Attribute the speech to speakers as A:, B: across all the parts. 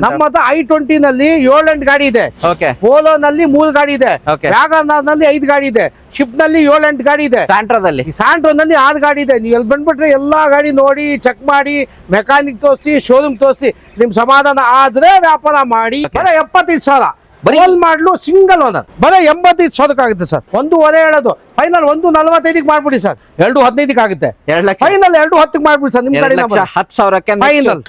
A: ನಮ್ಮ ಹತ್ರ i20 ನಲ್ಲಿ 7-8 ಗಾಡಿ ಇದೆ.
B: ಓಕೆ.
A: ಪೋಲೋ ನಲ್ಲಿ 3 ಗಾಡಿ ಇದೆ.
B: Okay.
A: ವ್ಯಾಗನಾರ್ ನಲ್ಲಿ 5 ಗಾಡಿ ಇದೆ. ಶಿಫ್ಟ್ ನಲ್ಲಿ 7-8 ಗಾಡಿ ಇದೆ.
B: ಸ್ಯಾಂಟ್ರಾದಲ್ಲಿ
A: ಸ್ಯಾಂಟ್ರೋ ನಲ್ಲಿ 6 ಗಾಡಿ ಇದೆ. ನೀವು ಎಲ್ಲಿ ಬಂದ್ಬಿಟ್ರೆ ಎಲ್ಲಾ ಗಾಡಿ ನೋಡಿ ಚೆಕ್ ಮಾಡಿ ಮೆಕ್ಯಾನಿಕ್ ತೋರಿಸಿ ಶೋರೂಮ್ ತೋರಿಸಿ ನಿಮ್ ಸಮಾಧಾನ ಆದ್ರೆ ವ್ಯಾಪಾರ ಮಾಡಿ. ಬರೀ 75,000 ಬೋಲ್ ಮಾಡ್ಲು ಸಿಂಗಲ್ ಓನರ್ ಬರೀ 85,000 ಆಗುತ್ತೆ ಸರ್. 1.5 ಹೇಳೋದು ಫೈನಲ್ 1.45 ಮಾಡ್ಬಿಡಿ ಸರ್. 2.15 ಆಗುತ್ತೆ
B: 2 ಲಕ್ಷ
A: ಫೈನಲ್ 2.10 ಮಾಡ್ಬಿಡಿ ಸರ್. ನಿಮ್ ಕಡೆ
B: 2,10,000ಕ್ಕೆ
A: ಫೈನಲ್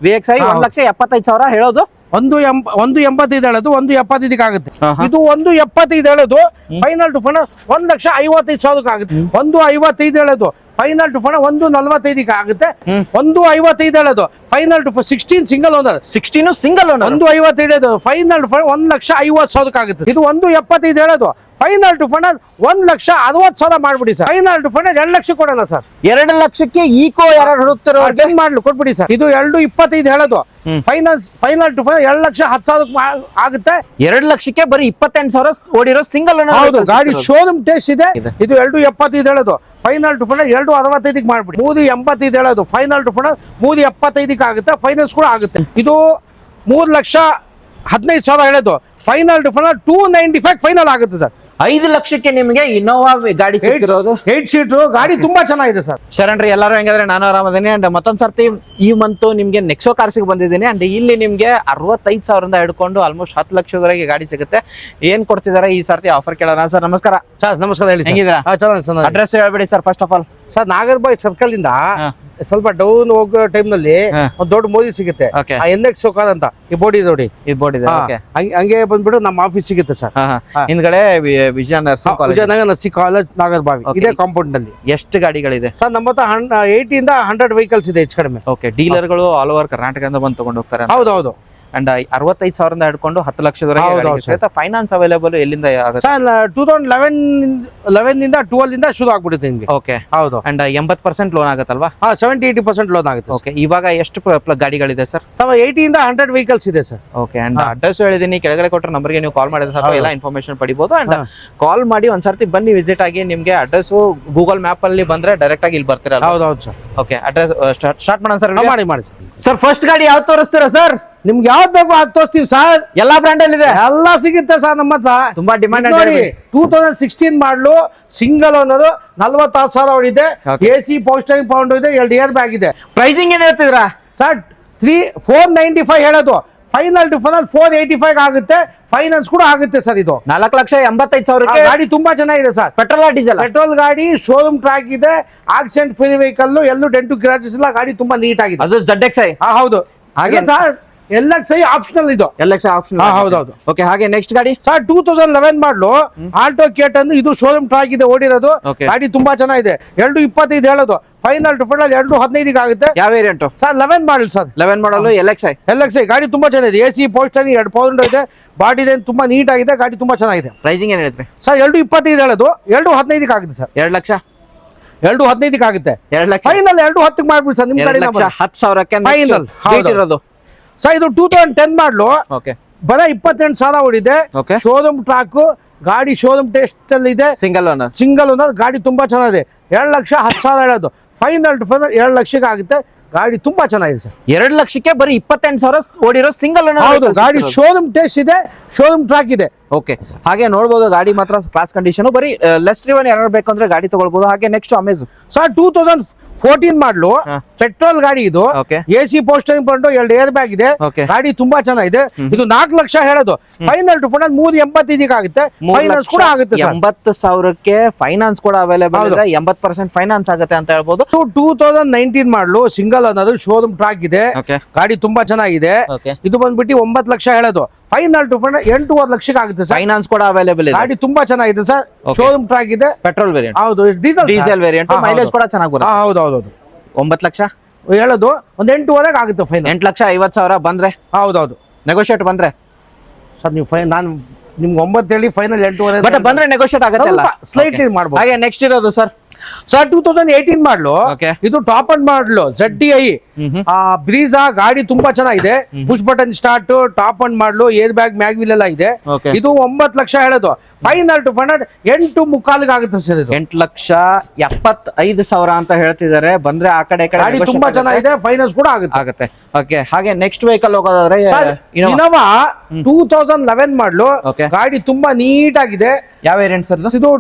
B: VXI 1,75,000 ಹೇಳೋದು.
A: 1.85 ಹೇಳೋದು 1.75 ಆಗುತ್ತೆ.
B: ಹಾ.
A: ಇದು 1.75 ಹೇಳೋದು ಫೈನಲ್ ಟು ಫೈನಲ್ 1,55,000 ಆಗುತ್ತೆ. 1.55 ಹೇಳೋದು ಫೈನಲ್ ಟು ಫೈನಲ್ 1.45 ಆಗುತ್ತೆ. 1.55 ಹೇಳೋದು final to 16 single owner
B: 16 single owner
A: 1.57 ಹೇಳೋದು ಫೈನಲ್ ಟು ಫೈನಲ್ 1,50,000 ಆಗುತ್ತೆ. ಇದು 1.75 ಹೇಳೋದು ಫೈನಲ್ ಟು ಫೈನಲ್ 1,60,000 ಮಾಡ್ಬಿಡಿ sir. Final to final 2 lakh ಕೊಡೋಣ ಸರ್.
B: 2 ಲಕ್ಷಕ್ಕೆ ಈಕೋ ಯಾರು ಹುಡುಕ್ತಿರೋರ್ಗೆ
A: ಮಾಡ್ಲು ಕೊಟ್ಬಿಡಿ ಸರ್. ಇದು 2.25 ಹೇಳೋದು ಫೈನಲ್ ಟು ಫೈನಲ್ 2,10,000 ಆಗುತ್ತೆ.
B: 2 ಲಕ್ಷಕ್ಕೆ ಬರೀ 28,000 ಓಡಿರೋ ಸಿಂಗಲ್ ಓನರ್.
A: ಹೌದು, ಗಾಡಿ ಶೋರೂಮ್ ಟೆಸ್ಟ್ ಇದೆ. ಇದು 2.75 ಹೇಳೋದು ಫೈನಲ್ ಟು ಫೈನಲ್ 2.65 ಮಾಡ್ಬಿಡಿ. 3.85 ಹೇಳೋದು ಫೈನಲ್ ಟು ಫೈನಲ್ 3.75 ಆಗುತ್ತೆ. ಫೈನಾನ್ಸ್ ಕೂಡ ಆಗುತ್ತೆ. ಇದು 3,15,000 ಹೇಳೋದು ಫೈನಲ್ ಟು ಫೈನಲ್ 2.95 ಫೈನಲ್ ಆಗುತ್ತೆ ಸರ್.
B: 5 ಲಕ್ಷಕ್ಕೆ ನಿಮಗೆ ಇನ್ನೋವಾ ಗಾಡಿ ಸಿಗ್ತಿರೋದು
A: 8 ಸೀಟರ್ ಗಾಡಿ ತುಂಬಾ ಚೆನ್ನಾಗಿದೆ ಸರ್.
B: ಶರಣ್ರಿ ಎಲ್ಲರೂ ಹೆಂಗಾದ್ರೆ ನಾನು ಆರಾಮದೇನೆ. ಅಂಡ್ ಮತ್ತೊಂದ್ ಸರ್ತಿ ಈ ಮಂತ್ ನಿಮ್ಗೆ ನೆಕ್ಸೋ ಕಾರ್ಸಿಗೆ ಬಂದಿದ್ದೀನಿ. ಅಂಡ್ ಇಲ್ಲಿ ನಿಮ್ಗೆ 65,000 ಹಿಡ್ಕೊಂಡು ಆಲ್ಮೋಸ್ಟ್ 10 ಲಕ್ಷದವರೆಗೆ ಗಾಡಿ ಸಿಗುತ್ತೆ. ಏನ್ ಕೊಡ್ತಿದಾರೆ ಈ ಸರ್ತಿ ಆಫರ್ ಕೇಳೋಣ. ಸರ್ ನಮಸ್ಕಾರ.
A: ಸರ್ ನಮಸ್ಕಾರ, ಹೇಳಿ
B: ಹೆಂಗಿದ್ದೀರಾ?
A: ಚೆನ್ನಾಗಿ.
B: ಅಡ್ರೆಸ್ ಹೇಳ್ಬೇಡಿ sir first of all.
A: Sir Nagarabhavi circle ಇಂದ ಸ್ವಲ್ಪ ಡೌನ್ ಹೋಗೋ ಟೈಮ್ ನಲ್ಲಿ ಒಂದು ದೊಡ್ಡ ಮೋದಿ ಸಿಗುತ್ತೆ.
B: Okay.
A: NX ಸೋಕಾದ್ ಅಂತ ಈ ಬೋರ್ಡ್ ನೋಡಿ,
B: ಈ ಬೋರ್ಡ್ ಇದೆ. ಓಕೆ.
A: ಹಂಗೆ ಬಂದ್ಬಿಟ್ಟು ನಮ್ಮ ಆಫೀಸ್ ಸಿಗುತ್ತೆ ಸರ್.
B: ಹಿಂದ್ಗಡೆ Vijaya nursing college,
A: Vijayanagar nursing college Nagarabhavi. ಇದೇ ಕಾಂಪೌಂಡ್ ನಲ್ಲಿ
B: ಎಷ್ಟು ಗಾಡಿಗಳಿದೆ
A: ಸರ್? ನಮ್ಮ ಹತ್ರ 80 ಇಂದ 100 ವೆಹಿಕಲ್ಸ್ ಇದೆ ಹೆಚ್ಚು ಕಡಿಮೆ.
B: ಓಕೆ. ಡೀಲರ್ಗಳು ಆಲ್ ಓವರ್ ಕರ್ನಾಟಕದಿಂದ ಬಂದು ತಗೊಂಡು ಹೋಗ್ತಾರೆ.
A: ಹೌದು.
B: ಅಂಡ್ 65,000 ಹಿಡ್ಕೊಂಡು 10 ಲಕ್ಷದವರೆಗೆ ಫೈನಾನ್ಸ್ ಅವೈಲೇಬಲ್ ಎಲ್ಲಿಂದ ಆಗುತ್ತೆ
A: ಸರ್? 2011 ಇಂದ 12 ಇಂದ ಶುರು ಆಗ್ಬಿಡುತ್ತೆ ನಿಮ್ಗೆ.
B: ಓಕೆ.
A: ಹೌದು.
B: ಅಂಡ್ 80% ಲೋನ್ ಆಗುತ್ತಲ್ವಾ?
A: 70-80% ಲೋನ್ ಆಗುತ್ತೆ.
B: ಓಕೆ. ಇವಾಗ ಎಷ್ಟು ಗಾಡಿಗಳಿದೆ ಸರ್?
A: 80 ಇಂದ 100 ವೆಹಿಕಲ್ಸ್ ಇದೆ ಸರ್.
B: ಓಕೆ. ಅಂಡ್ ಅಡ್ರೆಸ್ ಹೇಳಿದೀನಿ, ಕೆಳಗಡೆ ಕೊಟ್ಟರೆ ನಂಬರ್ಗೆ ನೀವು ಕಾಲ್ ಮಾಡಿದ್ರೆ ಸಾಕು, ಎಲ್ಲ ಇನ್ಫಾರ್ಮೇಶನ್ ಪಡಿಬಹುದು. ಅಂಡ್ ಕಾಲ್ ಮಾಡಿ ಒಂದ್ಸರ್ತಿ ಬನ್ನಿ ವಿಸಿಟ್ ಆಗಿ. ನಿಮ್ಗೆ ಅಡ್ರೆಸ್ ಗೂಗಲ್ ಮ್ಯಾಪ್ ಅಲ್ಲಿ ಬಂದ್ರೆ ಡೈರೆಕ್ಟ್ ಆಗಿ ಇಲ್ಲಿ ಬರ್ತೀರಾ?
A: ಹೌದು ಸರ್.
B: ಓಕೆ. ಅಡ್ರೆಸ್ ಸ್ಟಾರ್ಟ್ ಮಾಡೋಣ ಸರ್.
A: ಮಾಡಿ
B: ಸರ್ ಫಸ್ಟ್ ಗಾಡಿ ಯಾವ್ದು ತೋರಿಸ್ತೀರಾ ಸರ್?
A: ನಿಮ್ಗೆ ಯಾವ್ದು ಬೇಕು ಅದು ತೋರಿಸ್ತೀವಿ ಸರ್.
B: ಎಲ್ಲಾ ಬ್ರ್ಯಾಂಡ್ ಅಲ್ಲಿ ಇದೆ,
A: ಎಲ್ಲ ಸಿಗುತ್ತೆ ಸರ್ ನಮ್ಮ ಹತ್ರ.
B: ತುಂಬಾ ಡಿಮಾಂಡ್
A: ನೋಡಿ. 2016 ಮಾಡಲು ಸಿಂಗಲ್ ಅನ್ನೋದು 46,000 ಹೊಡಿದೆ. AC ಪೋಸ್ಟರಿಂಗ್ ಪೌಂಡ್ ಇದೆ, 2 ಏರ್ ಬ್ಯಾಗ್ ಇದೆ.
B: ಪ್ರೈಸಿಂಗ್ ಏನ್ ಹೇಳ್ತಿದ್ರಾ
A: ಸರ್? 495 ಹೇಳೋದು ಫೈನಲ್ ಟು ಫೈನಲ್ 485 ಆಗುತ್ತೆ. ಫೈನಾನ್ಸ್ ಕೂಡ ಆಗುತ್ತೆ ಸರ್. ಇದು
B: 4,85,000
A: ಗಾಡಿ ತುಂಬಾ ಚೆನ್ನಾಗಿದೆ ಸರ್.
B: Petrol diesel?
A: ಪೆಟ್ರೋಲ್ ಗಾಡಿ, ಶೋರೂಮ್ ಟ್ರ್ಯಾಕ್ ಇದೆ, ಆಕ್ಸಿಡೆಂಟ್ ಫ್ರೀ ವೆಹಿಕಲ್, ಎಲ್ಲೂ ಡೆಂಟು ಕ್ರಾಚಸ್ ಇಲ್ಲ. ಗಾಡಿ ತುಂಬಾ ನೀಟ್ ಆಗಿದೆ.
B: ಅದು ZXi?
A: ಹೌದು. ಹಾಗೆ ಸರ್ LXi ಆಪ್ಷನಲ್ ಇದು.
B: LXi option?
A: ಹೌದೌದು.
B: ಓಕೆ. ಹಾಗೆ ನೆಕ್ಸ್ಟ್ ಗಾಡಿ
A: ಸರ್ 2011 ಮಾಡಲು ಆಲ್ಟೋ ಕೇಟ್ ಅಂದ್ರೆ ಇದು ಶೋರೂಮ್ ಟ್ರ್ಯಾಕ್ ಇದೆ, ಓಡಿರೋದು.
B: Okay.
A: ಗಾಡಿ ತುಂಬಾ ಚೆನ್ನಾಗಿದೆ. 2.25 ಹೇಳೋದು ಫೈನಲ್ ಟು ಫೈನಲ್ 2.15 ಆಗುತ್ತೆ.
B: ಯಾವ ವೇರಿಯಂಟ್
A: ಸರ್? 11 model sir.
B: 11 ಮಾಡಲು LXi
A: ಗಾಡಿ ತುಂಬಾ ಚೆನ್ನಾಗಿದೆ. AC ಪೋಸ್ಟರಿಂಗ್ 2 ಪೌಂಡ್ ಇದೆ. ಬಾಡಿ ಇದೆ ತುಂಬಾ ನೀಟ್ ಆಗಿದೆ. ಗಾಡಿ ತುಂಬಾ ಚೆನ್ನಾಗಿದೆ.
B: ಪ್ರೈಸಿಂಗ್ ಏನ್ ಹೇಳಿದ್ರಿ
A: ಸರ್? 2.25 ಹೇಳೋದು 2.15 ಆಗುತ್ತೆ ಸರ್.
B: 2 ಲಕ್ಷ
A: 2.15 ಆಗುತ್ತೆ.
B: 2 ಲಕ್ಷ
A: ಫೈನಲ್ 2.10 ಮಾಡ್ಬಿಡಿ ಸರ್. ನಿಮ್ ಕಡೆ
B: 10,000ಕ್ಕೆ
A: ಫೈನಲ್
B: ಇರೋದು
A: ಸರ್. ಇದು 2010 ಮಾಡಲು
B: ಓಕೆ.
A: ಬರೀ 28,000 ಹೊಡಿದೆ.
B: ಓಕೆ.
A: ಶೋರೂಮ್ ಟ್ರಾಕ್ ಗಾಡಿ, ಶೋರೂಮ್ ಟೆಸ್ಟ್ ಅಲ್ಲಿ ಇದೆ.
B: ಸಿಂಗಲ್ ಓನರ್
A: ಗಾಡಿ ತುಂಬಾ ಚೆನ್ನಾಗಿದೆ. 2,10,000 ಹೇಳೋದು ಫೈನಲ್ ಟು ಫೈನಲ್ 2 ಲಕ್ಷಕ್ಕೆ ಆಗುತ್ತೆ. ಗಾಡಿ ತುಂಬಾ ಚೆನ್ನಾಗಿದೆ ಸರ್.
B: 2 ಲಕ್ಷಕ್ಕೆ ಬರೀ 28,000 ಓಡಿರೋ ಸಿಂಗಲ್ ಓನರ್.
A: ಹೌದು. ಗಾಡಿ ಶೋರೂಮ್ ಟೆಸ್ಟ್ ಇದೆ, ಶೋರೂಮ್ ಟ್ರಾಕ್ ಇದೆ.
B: ಓಕೆ. ಹಾಗೆ ನೋಡಬಹುದು ಗಾಡಿ ಮಾತ್ರ ಕ್ಲಾಸ್ ಕಂಡೀಷನ್. ಬರೀ ಲೆಸ್ ಡ್ರಿವನ್ ಯಾರು ಬೇಕಂದ್ರೆ ಗಾಡಿ ತಗೊಳ್ಬಹುದು. ಹಾಗೆ ನೆಕ್ಸ್ಟ್ ಅಮೇಜ್
A: ಸರ್ 2014 ಮಾಡಲು ಪೆಟ್ರೋಲ್ ಗಾಡಿ ಇದು.
B: Okay.
A: AC ಪೋಸ್ಟರಿಂಗ್ ಪೌಂಡ್, 2 ಏರ್ ಬ್ಯಾಗ್ ಇದೆ.
B: Okay.
A: ಗಾಡಿ ತುಂಬಾ ಚೆನ್ನಾಗಿದೆ. ಇದು 4 ಲಕ್ಷ ಹೇಳೋದು ಫೈನಲ್ ಟು ಫೈನಲ್ 3.85 ಆಗುತ್ತೆ. ಫೈನಾನ್ಸ್ ಕೂಡ ಆಗುತ್ತೆ ಸರ್.
B: 80,000ಕ್ಕೆ ಫೈನಾನ್ಸ್ ಕೂಡ ಅವೈಲೇಬಲ್ ಇದೆ. 80% ಫೈನಾನ್ಸ್ ಆಗುತ್ತೆ ಅಂತ ಹೇಳ್ಬೋದು.
A: 2019 ಮಾಡಲು ಸಿಂಗಲ್ ಅನ್ನೋದು ಶೋರೂಮ್ ಟ್ರಾಕ್ ಇದೆ.
B: Okay.
A: ಗಾಡಿ ತುಂಬಾ ಚೆನ್ನಾಗಿದೆ.
B: Okay.
A: ಇದು ಬಂದ್ಬಿಟ್ಟು 9 ಲಕ್ಷ ಹೇಳೋದು ಫೈನಲ್ ಟು ಫೈನಲ್ 8.5 ಲಕ್ಷಕ್ಕೆ ಆಗುತ್ತೆ ಸರ್.
B: ಫೈನಾನ್ಸ್ ಕೂಡ ಅವೈಲೇಬಲ್ ಇದೆ.
A: ಗಾಡಿ ತುಂಬಾ ಚೆನ್ನಾಗಿದೆ ಸರ್. ಶೋರೂಮ್ ಟ್ರಾಕ್ ಇದೆ.
B: Petrol variant?
A: ಹೌದು.
B: Diesel variant. ಮೈಲೇಜ್ ಕೂಡ ಚೆನ್ನಾಗಿ ಬರುತ್ತೆ.
A: ಹೌದು.
B: 9 ಲಕ್ಷ
A: ಹೇಳೋದು ಒಂದು 8.5 ಆಗುತ್ತೆ ಫೈನಲ್.
B: 8,50,000 ಬಂದ್ರೆ?
A: ಹೌದು.
B: ನೆಗೋಷಿಯೇಟ್ ಬಂದ್ರೆ
A: ಸರ್ ನೀವು ನಾನು ನಿಮ್ಗೆ 9 ಹೇಳಿ ಫೈನಲ್ 8.5
B: ಬಟ್ ಬಂದ್ರೆ ನೆಗೋಷಿಯೇಟ್ ಆಗುತ್ತೆ,
A: ಸ್ಲೈಟ್ಲಿ ಮಾಡ್ಬೋದು.
B: ಹಾಗೆ ನೆಕ್ಸ್ಟ್ ಇರೋದು ಸರ್?
A: ಸರ್ 2018 ಮಾಡಲು
B: Okay.
A: ಇದು ಟಾಪ್ ಅಂಡ್ ಮಾಡಲು ZDI ಬ್ರೀಜಾ. ಗಾಡಿ ತುಂಬಾ ಚೆನ್ನಾಗಿದೆ. Push button start, top and ಮಾಡಲು, ಏರ್ ಬ್ಯಾಗ್, ಮ್ಯಾಗ್ವಿಲ್ ಎಲ್ಲ ಇದೆ.
B: Okay.
A: ಇದು 9 ಲಕ್ಷ ಹೇಳೋದು ಫೈನಲ್ ಟು ಫೈನಲ್ 8.25 ಆಗುತ್ತೆ ಸರ್. ಇದು
B: 8,75,000 ಅಂತ ಹೇಳ್ತಿದ್ದಾರೆ. ಬಂದ್ರೆ ಆ ಕಡೆ
A: ಗಾಡಿ ತುಂಬಾ ಚೆನ್ನಾಗಿದೆ. ಫೈನಾನ್ಸ್ ಕೂಡ ಆಗುತ್ತೆ.
B: ಓಕೆ ಹಾಗೆ ನೆಕ್ಸ್ಟ್ ವೆಹಿಕಲ್ ಹೋಗೋದಾದ್ರೆ
A: ಇನೋವಾ 2011 ಮಾಡ್ಲು
B: Okay.
A: ಗಾಡಿ ತುಂಬಾ ನೀಟ್ ಆಗಿದೆ.
B: ಯಾವ ವೇರಿಯಂಟ್ ಸರ್
A: ಇದು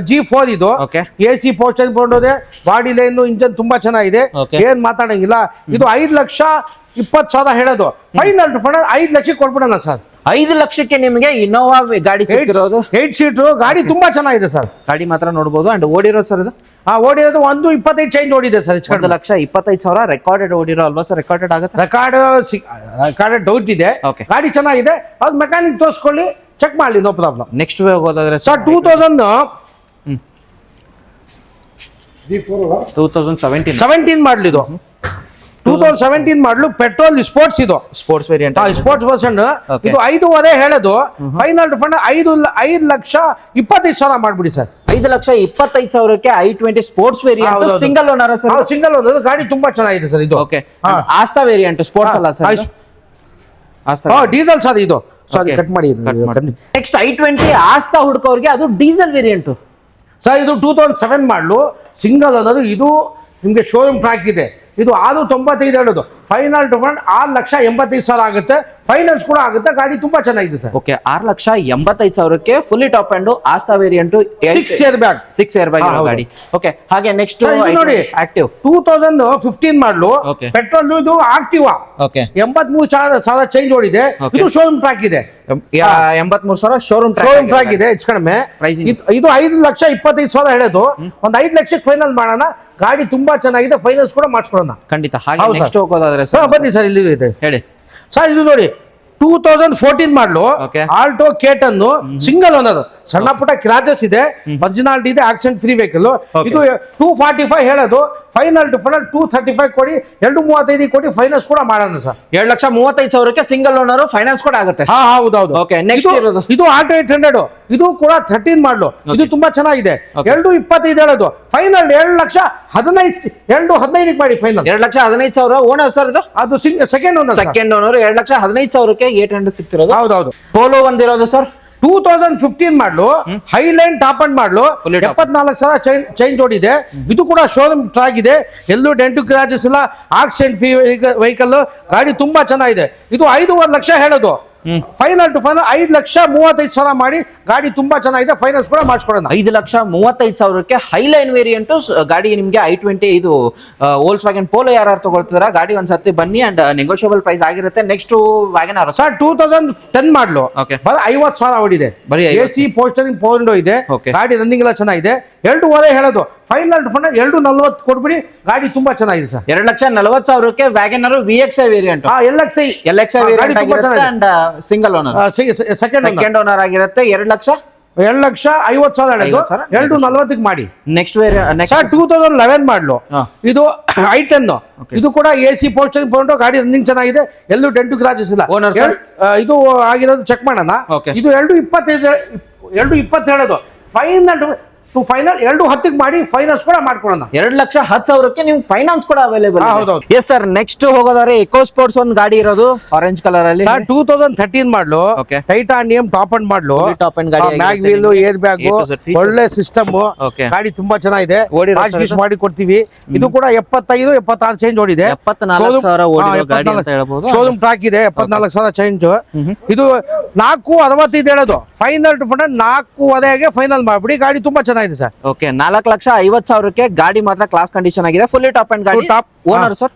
A: G4 ಇದು
B: ಓಕೆ
A: AC ಪೋಸ್ಟರ್ ಕೊಂಡೋದೆ, ಬಾಡಿ ಲೈನ್ ಇಂಜನ್ ತುಂಬಾ ಚೆನ್ನಾಗಿದೆ,
B: Okay.
A: ಏನ್ ಮಾತಾಡಂಗಿಲ್ಲ. ಇದು 5,20,000 ಹೇಳೋದು, ಫೈನಲ್ ಟು ಫೈನಲ್ 5 ಲಕ್ಷಕ್ಕೆ ಕೊಟ್ಬಿಡೋಣ ಸರ್.
B: 5 ಲಕ್ಷಕ್ಕೆ ನಿಮ್ಗೆ ಇನೋವಾ ಗಾಡಿ ಸಿಕ್ಕಿರೋದು.
A: 8 ಸೀಟರ್ ಗಾಡಿ ತುಂಬಾ ಚೆನ್ನಾಗಿದೆ ಸರ್.
B: ಗಾಡಿ ಮಾತ್ರ ನೋಡಬಹುದು ಅಂಡ್ ಓಡಿರೋದು ಸರ್ ಇದು
A: ಓಡಿರೋದು 1.25 ಚೇಂಜ್ ಓಡಿದೆ ಸರ್.
B: 1,25,000 ರೆಕಾರ್ಡೆಡ್ ಓಡಿರೋ ಅಲ್ವಾ ಸರ್? ರೆಕಾರ್ಡೆಡ್ ಆಗುತ್ತೆ,
A: ರೆಕಾರ್ಡ್ ಡೌಟ್ ಇದೆ.
B: Okay.
A: ಗಾಡಿ ಚೆನ್ನಾಗಿದೆ, ಅದು ಮೆಕ್ಯಾನಿಕ್ ತೋರಿಸ್ಕೊಳ್ಳಿ, ಚೆಕ್ ಮಾಡಲಿ, ನೋ ಪ್ರಾಬ್ಲಮ್.
B: ನೆಕ್ಸ್ಟ್ ಹೋಗೋದಾದ್ರೆ
A: ಸರ್ 2017 ಮಾಡಲಿ ಇದು. 2017 ಮಾಡಲು ಪೆಟ್ರೋಲ್ ಸ್ಪೋರ್ಟ್ಸ್ ಇದು,
B: sports variant
A: sports version.
B: Okay.
A: ಇದು 5.5 ಹೇಳೋದು, ಫೈನಲ್ ಫಂಡ್ 5,25,000 ಮಾಡ್ಬಿಡಿ ಸರ್.
B: 5,25,000ಕ್ಕೆ i20 ಸ್ಪೋರ್ಟ್ಸ್ ವೇರಿಯಂಟ್
A: ಹೌದು.
B: Single owner sir?
A: ಸಿಂಗಲ್ ಒಂದು ಗಾಡಿ ತುಂಬಾ ಚೆನ್ನಾಗಿದೆ ಸರ್ ಇದು.
B: ಓಕೆ
A: ಹಾ.
B: ಆಸ್ತಾ ವೇರಿಯಂಟ್ ಸ್ಪೋರ್ಟ್ಸ್ ಅಲ್ಲ ಸರ್? ಆಸ್ತಾ
A: ಡೀಸೆಲ್ ಸರ್ ಇದು. ಸಾರಿ,
B: Okay.
A: ಕಟ್ ಮಾಡಿ.
B: ನೆಕ್ಸ್ಟ್ i20 ಆಸ್ತಾ ಹುಡುಕೋರ್ಗೆ ಅದು ಡೀಸೆಲ್ ವೇರಿಯಂಟ್
A: ಸರ್ ಇದು 2007 ಮಾಡಲು ಸಿಂಗಲ್ ಅನ್ನೋದು. ಇದು ನಿಮಗೆ ಶೋರೂಮ್ ಟ್ರ್ಯಾಕ್ ಇದೆ. ಇದು 6.95 ಹೇಳೋದು, ಫೈನಲ್ ಟು ಫಂಡ್ 6,85,000 ಆಗುತ್ತೆ, ಫೈನಾನ್ಸ್ ಕೂಡ ಆಗುತ್ತೆ. ಗಾಡಿ ತುಂಬಾ ಚೆನ್ನಾಗಿದೆ ಸರ್.
B: ಓಕೆ 6,85,000ಕ್ಕೆ ಫುಲ್ಲಿ ಟಾಪ್ ಅಂಡ್ ಆಸ್ತಾ variant
A: 6 air bag
B: 6 air bag ಗಾಡಿ. ಓಕೆ ಹಾಗೆ ನೆಕ್ಸ್ಟ್
A: ನೋಡಿ
B: ಆಕ್ಟಿವ್
A: 2015 ಮಾಡಲು
B: Okay.
A: ಪೆಟ್ರೋಲ್. ಇದು ಆಕ್ಟಿವಾ
B: ಓಕೆ
A: 83,000 ಚೇಂಜ್ ಓಡಿದೆ.
B: Okay.
A: ಇದು ಶೋರೂಮ್ ಟ್ರ್ಯಾಕ್ ಇದೆ,
B: 83,000 ಶೋರೂಮ್
A: ಶೋರೂಮ್ ಟ್ರ್ಯಾಕ್ ಇದೆ ಹೆಚ್ಚು ಕಡಿಮೆ.
B: Pricing.
A: ಇದು 5,25,000 ಹೇಳೋದು, ಒಂದು 5 ಲಕ್ಷಕ್ಕೆ ಫೈನಲ್ ಮಾಡೋಣ. ಗಾಡಿ ತುಂಬಾ ಚೆನ್ನಾಗಿದೆ, ಫೈನಾನ್ಸ್ ಕೂಡ ಮಾಡಿಸ್ಕೊಳ್ಳೋಣ.
B: ಖಂಡಿತ. ಹಾಗೆ
A: ಹೌದು
B: ನೆಕ್ಸ್ಟ್
A: sir.
B: ಹೋಗೋದಾದ್ರೆ
A: ಸರ್ ಬನ್ನಿ ಸರ್, ಇಲ್ಲಿ ಇದೆ
B: ಹೇಳಿ
A: ಸರ್. ಇದು ನೋಡಿ 2014 ಮಾಡಲು
B: Okay.
A: ಆಲ್ಟೋ ಕೇಟನ್ ಸಿಂಗಲ್ ಅನ್ನೋದು, ಸಣ್ಣ ಪುಟ್ಟ ಕ್ರಾಚಸ್ ಇದೆ, ಒರಿಜಿನಾಲಿಟಿ ಇದೆ, ಆಕ್ಸಿಡೆಂಟ್ ಫ್ರೀ ವೆಹಿಕಲ್.
B: Okay.
A: ಇದು 245 ಹೇಳೋದು, ಫೈನಲ್ ಟು ಫೈನಲ್ 235 ಕೊಡಿ, 235 ಕೊಡಿ, ಫೈನಾನ್ಸ್ ಕೂಡ ಮಾಡೋಣ ಸರ್.
B: 7,35,000ಕ್ಕೆ ಸಿಂಗಲ್ ಓನರ್ ಫೈನಾನ್ಸ್ ಕೂಡ ಆಗುತ್ತೆ.
A: ಹೌದೌದು.
B: Okay, next ಇರೋದು?
A: ಇದು ಆಲ್ಟೋ 800, ಇದು ಕೂಡ 13 ಮಾಡಲು. ಇದು ತುಂಬಾ ಚೆನ್ನಾಗಿದೆ.
B: Okay.
A: 225 ಹೇಳೋದು, ಫೈನಲ್ 2,15,000 ಮಾಡಿ ಫೈನಲ್.
B: 2,15,000 ಓನರ್ ಸರ್ ಇದು?
A: ಅದು ಸೆಕೆಂಡ್ ಓನರ್.
B: ಸೆಕೆಂಡ್ ಓನರ್ 2,15,000ಕ್ಕೆ 800 ಸಿಗ್ತಿರೋದು.
A: ಹೌದೌದು.
B: ಪೋಲೋ ಒಂದಿರೋದು ಸರ್
A: 2015 ಮಾಡಲು, ಹೈಲೈನ್ ಟಾಪ್ ಅಂಡ್ ಮಾಡಲು,
B: Fully top.
A: 74,000 ಚೇಂಜ್ ಓಡಿದೆ. ಇದು ಕೂಡ ಶೋರೂಮ್ ಟ್ರ್ಯಾಕ್ ಇದೆ, ಎಲ್ಲೂ ಡೆಂಟು ಕ್ರಾಚಸ್ ಇಲ್ಲ, ಆಕ್ಸಿಡೆಂಟ್ ಫ್ರೀ ವೆಹಿಕಲ್. ಗಾಡಿ ತುಂಬಾ ಚೆನ್ನಾಗಿದೆ. ಇದು 5.5 ಲಕ್ಷ ಹೇಳೋದು, ಫೈನಲ್ ಟು ಫೈನಲ್ 5,35,000 ಮಾಡಿ. ಗಾಡಿ ತುಂಬಾ ಚೆನ್ನಾಗಿದೆ, ಫೈನಾನ್ಸ್ ಕೂಡ ಮಾಡಿಸ್ಕೊಡೋಣ.
B: 5,35,000ಕ್ಕೆ ಹೈಲೈನ್ ವೇರಿಯಂಟ್ ಗಾಡಿ ನಿಮ್ಗೆ i20. ಇದು ವೋಲ್ಸ್ ವ್ಯಾಗನ್ ಪೋಲೋ ಯಾರು ತಗೊಳ್ತಿದಾರ ಗಾಡಿ ಒಂದ್ಸತಿ ಬನ್ನಿ ಅಂಡ್ ನೆಗೋಷಿಯಬಲ್ ಪ್ರೈಸ್ ಆಗಿರುತ್ತೆ. ನೆಕ್ಸ್ಟ್ ವ್ಯಾಗನ್ ಆರ್
A: ಸರ್ 2010 ಮಾಡಲು,
B: Okay.
A: 50,000 ಓಡಿದೆ,
B: ಬರೀ 50.
A: AC ಪೋಸ್ಟರಿಂಗ್ ಪೋರ್ಂಡೋ ಇದೆ.
B: Okay.
A: ಗಾಡಿ ರನ್ನಿಂಗ್ ಎಲ್ಲ ಚೆನ್ನಾಗಿದೆ. 2.5 ಹೇಳೋದು, ಫೈನಲ್ ಟು ಫೈನಲ್ 2,40 ಕೊಡ್ಬಿಡಿ. ಗಾಡಿ ತುಂಬಾ ಚೆನ್ನಾಗಿದೆ ಸರ್.
B: 2,40,000ಕ್ಕೆ wagon R VXI variant,
A: LXI
B: LXI
A: ಗಾಡಿ
B: ವೇರಿಯಂಟ್
A: ತುಂಬಾ
B: ಆಗಿರುತ್ತೆ and single owner
A: second
B: second owner ಆಗಿರುತ್ತೆ.
A: 2,50,000 ಹೇಳೋದು, 2,40 ಮಾಡಿ.
B: ನೆಕ್ಸ್ಟ್
A: ಸರ್ 2011 ಮಾಡಲು,
B: ಹಾ.
A: ಇದು i10.
B: Okay.
A: ಇದು ಕೂಡ AC ಪೋಸ್ಟರಿಂಗ್ ಪೋರ್ಂಡೋ, ಗಾಡಿ ರನ್ನಿಂಗ್ ಚೆನ್ನಾಗಿದೆ, ಎಲ್ಲೂ ಡೆಂಟು ಕ್ರಾಚಸ್ ಇಲ್ಲ.
B: Owner sir?
A: ಇದು ಆಗಿರೋದು ಚೆಕ್ ಮಾಡೋಣ.
B: Okay.
A: ಇದು 2,20 ಹೇಳೋದು, ಫೈನಲ್ ಟು ಫೈನಲ್ 2,10 ಮಾಡಿ, ಫೈನಾನ್ಸ್ ಕೂಡ ಮಾಡ್ಕೊಡೋಣ.
B: 2,10,000ಕ್ಕೆ ನಿಮ್ಗೆ ಫೈನಾನ್ಸ್ ಕೂಡ ಅವೈಲೇಬಲ್.
A: ಹೌದೌದು.
B: Yes sir. ನೆಕ್ಸ್ಟ್ ಹೋಗೋದಾದ್ರೆ ಎಕೋ ಸ್ಪೋರ್ಟ್ಸ್ ಒಂದು ಗಾಡಿ ಇರೋದು ಆರೆಂಜ್ ಕಲರ್ ಅಲ್ಲಿ.
A: ಸರ್ 2013 ಮಾಡಲು,
B: Okay.
A: ಟೈಟಾನಿಯಂ ಟಾಪ್ ಅಂಡ್ ಮಾಡಲು,
B: Fully top end ಗಾಡಿ
A: ಮ್ಯಾಗ್
B: ಆಗಿರುತ್ತೆ
A: ವೀಲ್,
B: ನಿಮ್ಗೆ.
A: Air bag,
B: A to Z features.
A: ಒಳ್ಳೆ ಸಿಸ್ಟಮ್.
B: Okay.
A: ಗಾಡಿ ತುಂಬಾ ಚೆನ್ನಾಗಿದೆ,
B: ಓಡಿರೋ
A: ವಾಶ್
B: sir
A: ಗೀಶ್
B: ಇದು?
A: ಮಾಡಿ ಕೊಡ್ತೀವಿ. ಇದು ಕೂಡ 75,000-76 ಚೇಂಜ್ ಓಡಿದೆ.
B: 74,000 ಓಡಿರೋ ಗಾಡಿ ಅಂತ ಹೇಳ್ಬೋದು.
A: ಶೋರೂಮ್ ಟ್ರ್ಯಾಕ್ ಇದೆ, 74,000 ಚೇಂಜ್. ಇದು 4.65 ಹೇಳೋದು, ಫೈನಲ್ ಟು ಫೈನಲ್ 4.5 ಫೈನಲ್ ಮಾಡ್ಬಿಡಿ. ಗಾಡಿ ತುಂಬಾ ಚೆನ್ನಾಗಿದೆ ಸರ್.
B: ಓಕೆ 4,50,000ಕ್ಕೆ ಗಾಡಿ ಮಾತ್ರ ಕ್ಲಾಸ್ ಕಂಡೀಷನ್ ಆಗಿದೆ. ಫುಲ್ಲಿ ಟಾಪ್ ಅಂಡ್ ಗಾಡಿ.
A: Full top.
B: ಓನರ್ ಸರ್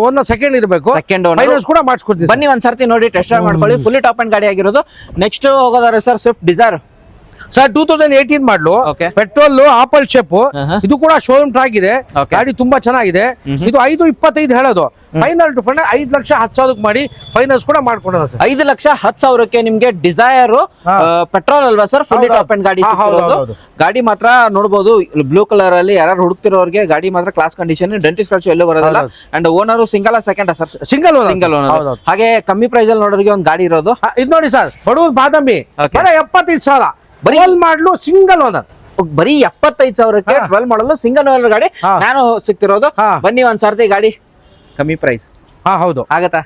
A: ಒಂದು ಸೆಕೆಂಡ್ ಇರಬೇಕು,
B: Second owner.
A: ಫೈನಾನ್ಸ್ ಕೂಡ ಮಾಡಿಸ್ಕೊಡ್ತೀವಿ.
B: ಬನ್ನಿ ಒಂದ್ಸರ್ತಿ ನೋಡಿ ಟೆಸ್ಟ್ ಡ್ರೈವ್ ಮಾಡ್ಕೊಳ್ಳಿ. ಫುಲ್ಲಿ ಟಾಪ್ ಅಂಡ್ ಗಾಡಿ ಆಗಿರೋದು. ನೆಕ್ಸ್ಟ್ ಹೋಗೋದಾರೆ ಸರ್ ಸ್ವಿಫ್ಟ್ ಡಿಸೈರ್
A: ಸರ್ 2018 ಮಾಡಲು,
B: Okay.
A: Petrol apple shape. ಇದು ಕೂಡ ಶೋರೂಮ್ ಟ್ರ್ಯಾಕ್ ಇದೆ,
B: Okay.
A: ಗಾಡಿ ತುಂಬಾ ಚೆನ್ನಾಗಿದೆ. ಇದು 5.25 ಹೇಳೋದು, ಫೈನಲ್ ಟು ಫೈನಲ್ 5,10,000 ಮಾಡಿ, ಫೈನಾನ್ಸ್ ಕೂಡ ಮಾಡ್ಕೊಡೋಣ ಸರ್.
B: 5,10,000ಕ್ಕೆ ನಿಮ್ಗೆ ಡಿಸೈರ್ ಪೆಟ್ರೋಲ್ ಅಲ್ವಾ ಸರ್? ಫುಲ್ಲಿ
A: ಹೌದು.
B: ಟಾಪ್ ಅಂಡ್ ಗಾಡಿ
A: ಹಾ, ಹೌದು,
B: ಸಿಕ್ಕಿರೋದು.
A: ಹೌದು.
B: ಗಾಡಿ ಮಾತ್ರ ನೋಡಬಹುದು ಬ್ಲೂ ಕಲರ್ ಅಲ್ಲಿ. ಯಾರು ಹುಡುಕ್ತಿರೋರಿಗೆ ಗಾಡಿ ಮಾತ್ರ ಕ್ಲಾಸ್ ಕಂಡೀಷನ್, ಡೆಂಟಿಸ್ ಖರ್ಚು ಎಲ್ಲೂ ಬರೋದಿಲ್ಲ.
A: ಹೌದು.
B: And owner single second sir?
A: Single
B: single owner. ಹಾಗೆ ಕಮ್ಮಿ ಪ್ರೈಸ್ ಅಲ್ಲಿ ನೋಡೋರಿಗೆ ಒಂದು ಗಾಡಿ ಇರೋದು.
A: ಇದು ನೋಡಿ ಸರ್, ಬಡವ್ರ ಬಾದಾಮಿ,
B: Okay.
A: 75,000
B: ಬರೀ-
A: ಮಾಡ್ಲು, ಸಿಂಗಲ್ ಓನರ್.
B: ಬರೀ 75,000ಕ್ಕೆ 12 ಮಾಡಲು ಸಿಂಗಲ್ ಓನರ್ ಗಾಡಿ.
A: ಹಾ.
B: ನಾನು ಸಿಕ್ತಿರೋದು.
A: ಹಾ.
B: ಬನ್ನಿ ಒಂದ್ಸರ್ತಿ ಗಾಡಿ ಕಮ್ಮಿ ಪ್ರೈಸ್
A: ಹೌದು.
B: ಆಗತ್ತಾ?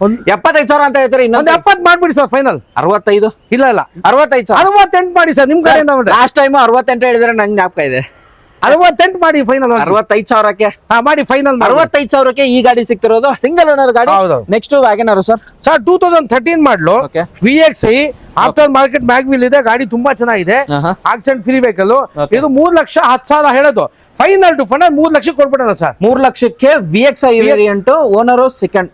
A: ಒಂದ್
B: 75,000 ಅಂತ ಹೇಳ್ತಾರೆ. ಇನ್ನೊಂದು
A: 70 ಮಾಡ್ಬಿಡಿ ಸರ್ ಫೈನಲ್.
B: 65
A: ಇಲ್ಲ
B: 65,000
A: 68 ಮಾಡಿ ಸರ್, ನಿಮ್ ಕಡೆಯಿಂದ.
B: ಲಾಸ್ಟ್ ಟೈಮ್ 68 ಹೇಳಿದ್ರೆ ನಂಗೆ ಜ್ಞಾಪಕ ಇದೆ.
A: 68 ಮಾಡಿ ಫೈನಲ್
B: 65,000ಕ್ಕೆ
A: ಮಾಡಿ ಫೈನಲ್
B: 65,000ಕ್ಕೆ ಈ ಗಾಡಿ ಸಿಗ್ತಿರೋದು ಸಿಂಗಲ್ ಓನರ್ ಗಾಡಿ.
A: ಹೌದು.
B: Next Wagon R sir.
A: ಸರ್ 2013 ಮಾಡಲು
B: Okay.
A: VXI after market mag wheel ಇದೆ, ಗಾಡಿ ತುಂಬಾ ಚೆನ್ನಾಗಿದೆ, ಆಕ್ಸಿಡೆಂಟ್ ಫ್ರೀ ವೆಹಿಕಲ್.
B: Okay.
A: ಇದು 3,10,000 ಹೇಳೋದು, ಫೈನಲ್ ಟು ಫೈನಲ್ 3 ಲಕ್ಷ ಕೊಡ್ಬಿಡೋಣ ಸರ್.
B: 3 ಲಕ್ಷಕ್ಕೆ VXI variant owner second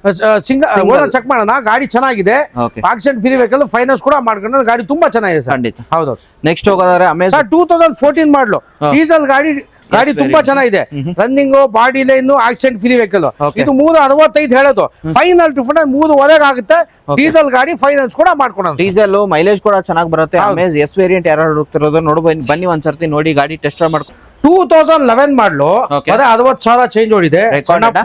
A: owner check ಮಾಡೋಣ, ಗಾಡಿ ಚೆನ್ನಾಗಿದೆ,
B: Okay.
A: Accident free vehicle, finance ಕೂಡ ಮಾಡ್ಕೊಂಡು ಗಾಡಿ ತುಂಬಾ ಚೆನ್ನಾಗಿದೆ ಸರ್.
B: ಖಂಡಿತ.
A: ಹೌದು
B: ನೆಕ್ಸ್ಟ್ ಹೋಗೋದಾದ್ರೆ ಅಮೆಜಾನ್
A: ಸರ್ 2014 ಮಾಡಲು ಡೀಸೆಲ್ ಗಾಡಿ ಗಾಡಿ ತುಂಬಾ
B: very
A: ಚೆನ್ನಾಗಿದೆ, running, body line, accident free vehicle.
B: Okay.
A: ಇದು 365 ಹೇಳೋದು, ಫೈನಲ್ ಟು ಫೈನಲ್ 3 ಆಗುತ್ತೆ.
B: Okay.
A: ಡೀಸೆಲ್ ಗಾಡಿ ಫೈನಾನ್ಸ್ ಕೂಡ ಮಾಡ್ಕೊಡೋಣ.
B: ಡೀಸೆಲ್ ಮೈಲೇಜ್ ಕೂಡ ಚೆನ್ನಾಗಿ ಬರುತ್ತೆ.
A: ಹೌದು.
B: ಅಮೇಜ್ ಎಸ್ ವೇರಿಯಂಟ್ ಯಾರು ಹುಡುಕ್ತಿರೋದು ನೋಡಿ ಬನ್ನಿ ಒಂದ್ಸರ್ತಿ ನೋಡಿ ಗಾಡಿ ಟೆಸ್ಟ್ ಮಾಡ್ಕೊ.
A: 2011 ಮಾಡಲು
B: Okay.
A: ಬರೀ 60,000 ಚೇಂಜ್ ಓಡಿದೆ,
B: Recorded ಆ?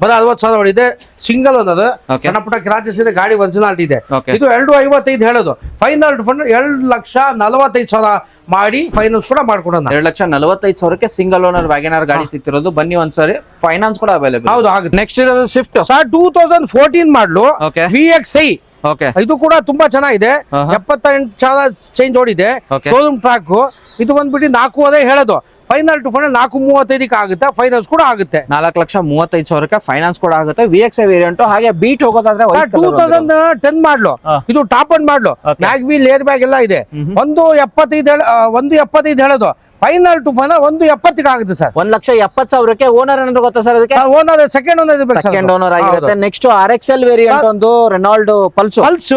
A: ಬರೀ 60,000 ಓಡಿದೆ, ಸಿಂಗಲ್ ಅನ್ನೋದು,
B: Okay.
A: ಸಣ್ಣ ಪುಟ್ಟ ಕ್ರಾಚಸ್ ಇದೆ, ಗಾಡಿ ಒರಿಜಿನಾಲಿಟಿ ಇದೆ.
B: Okay.
A: ಇದು 255 ಹೇಳೋದು, ಫೈನಲ್ ಟು ಫೈನಲ್ 2,45,000 ಮಾಡಿ ಫೈನಾನ್ಸ್ ಕೂಡ ಮಾಡ್ಕೊಡೋಣ.
B: 2,45,000ಕ್ಕೆ ಸಿಂಗಲ್ ಓನರ್ ವ್ಯಾಗನರ್ ಗಾಡಿ ಸಿಗ್ತಿರೋದು. ಬನ್ನಿ ಒಂದ್ಸರಿ, ಫೈನಾನ್ಸ್ ಕೂಡ ಅವೈಲೇಬಲ್.
A: ಹೌದು ಆಗುತ್ತೆ.
B: ನೆಕ್ಸ್ಟ್ ಇರೋದು ಸ್ವಿಫ್ಟ್
A: ಸರ್ 2014 ಮಾಡಲು
B: Okay.
A: VXI,
B: okay.
A: ಇದು ಕೂಡ ತುಂಬಾ ಚೆನ್ನಾಗಿದೆ, 78,000 ಚೇಂಜ್ ಓಡಿದೆ,
B: Okay.
A: Showroom track. ಇದು ಬಂದ್ಬಿಟ್ಟು 4 ಹೇಳೋದು, ಫೈನಲ್ ಟು ಫೈನಲ್ 435 ಆಗುತ್ತೆ, ಫೈನಾನ್ಸ್ ಕೂಡ ಆಗುತ್ತೆ.
B: 4,35,000ಕ್ಕೆ ಫೈನಾನ್ಸ್ ಕೂಡ ಆಗುತ್ತೆ. VXI variant. ಹಾಗೆ ಬೀಟ್ ಹೋಗೋದಾದ್ರೆ
A: ಸರ್ 2010 ಮಾಡಲು ಇದು ಟಾಪ್ ಅಂಡ್ ಮಾಡಲು,
B: Okay.
A: ಮ್ಯಾಗ್ವಿಲ್, ಏರ್ ಬ್ಯಾಗ್ ಎಲ್ಲ ಇದೆ. 175 ಹೇಳೋದು, ಫೈನಲ್ ಟು ಫೈನಲ್ 170 ಆಗುತ್ತೆ ಸರ್.
B: 1,70,000ಕ್ಕೆ ಓನರ್ ಏನಾದ್ರು ಗೊತ್ತಾ ಸರ್ ಅದಕ್ಕೆ?
A: ಓನರ್ ಸೆಕೆಂಡ್ ಓನರ್ ಇರ್ಬೇಕು ಸರ್.
B: ಸೆಕೆಂಡ್ ಓನರ್ ಆಗಿರುತ್ತೆ. ನೆಕ್ಸ್ಟ್ RXL ವೇರಿಯಂಟ್ ಒಂದು ರೆನಾಲ್ಡ್ ಪಲ್ಸು.
A: ಪಲ್ಸ್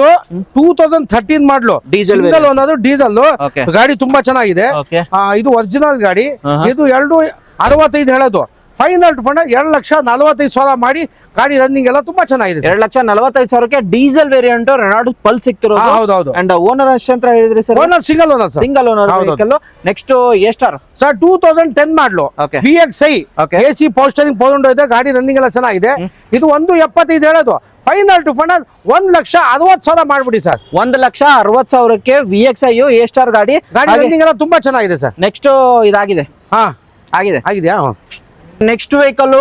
A: 2013 ಮಾಡಲು
B: Diesel
A: single owner, diesel
B: Okay.
A: ಗಾಡಿ ತುಂಬಾ ಚೆನ್ನಾಗಿದೆ.
B: Okay.
A: ಇದು ಒರಿಜಿನಲ್ ಗಾಡಿ.
B: Uh-huh.
A: ಇದು 265 ಹೇಳೋದು, ಫೈನಲ್ ಟು ಫೈನಲ್ 2,45,000 ಮಾಡಿ ಗಾಡಿ ರನ್ನಿಂಗ್ ಎಲ್ಲ ತುಂಬಾ ಚೆನ್ನಾಗಿದೆ ಸರ್.
B: 2,45,000ಕ್ಕೆ ಡೀಸೆಲ್ ವೇರಿಯಂಟ್ ರೆನಾಲ್ಡ್ ಪಲ್ಸ್ ಸಿಗ್ತಿರೋದು.
A: ಹೌದೌದು.
B: ಅಂಡ್ ಓನರ್ ಎಷ್ಟು ಅಂತ ಹೇಳಿದ್ರಿ sir?
A: Owner single owner sir.
B: Single owner
A: ಹೌದು.
B: ವೆಹಿಕಲ್. ನೆಕ್ಸ್ಟ್ ಎಸ್ಟಾರ್
A: ಸರ್ 2010 ಮಾಡಲು
B: Okay.
A: VXI,
B: Okay.
A: AC ಪೋಸ್ಟರಿಂಗ್ ಪೌಂಡ್ ಇದೆ, ಗಾಡಿ ರನ್ನಿಂಗ್ ಎಲ್ಲ ಚೆನ್ನಾಗಿದೆ. ಇದು 175 ಹೇಳೋದು, ಫೈನಲ್ ಟು ಫೈನಲ್ 1,60,000 ಮಾಡ್ಬಿಡಿ ಸರ್.
B: 1,60,000ಕ್ಕೆ VXI ಎಸ್ಟಾರ್ ಗಾಡಿ.
A: ಗಾಡಿ ರನ್ನಿಂಗ್ ಎಲ್ಲ ತುಂಬಾ ಚೆನ್ನಾಗಿದೆ ಸರ್.
B: ನೆಕ್ಸ್ಟ್ ಇದಾಗಿದೆ,
A: ಹಾ
B: ಆಗಿದೆ.
A: ಆಗಿದೆಯಾ?
B: Next vehicle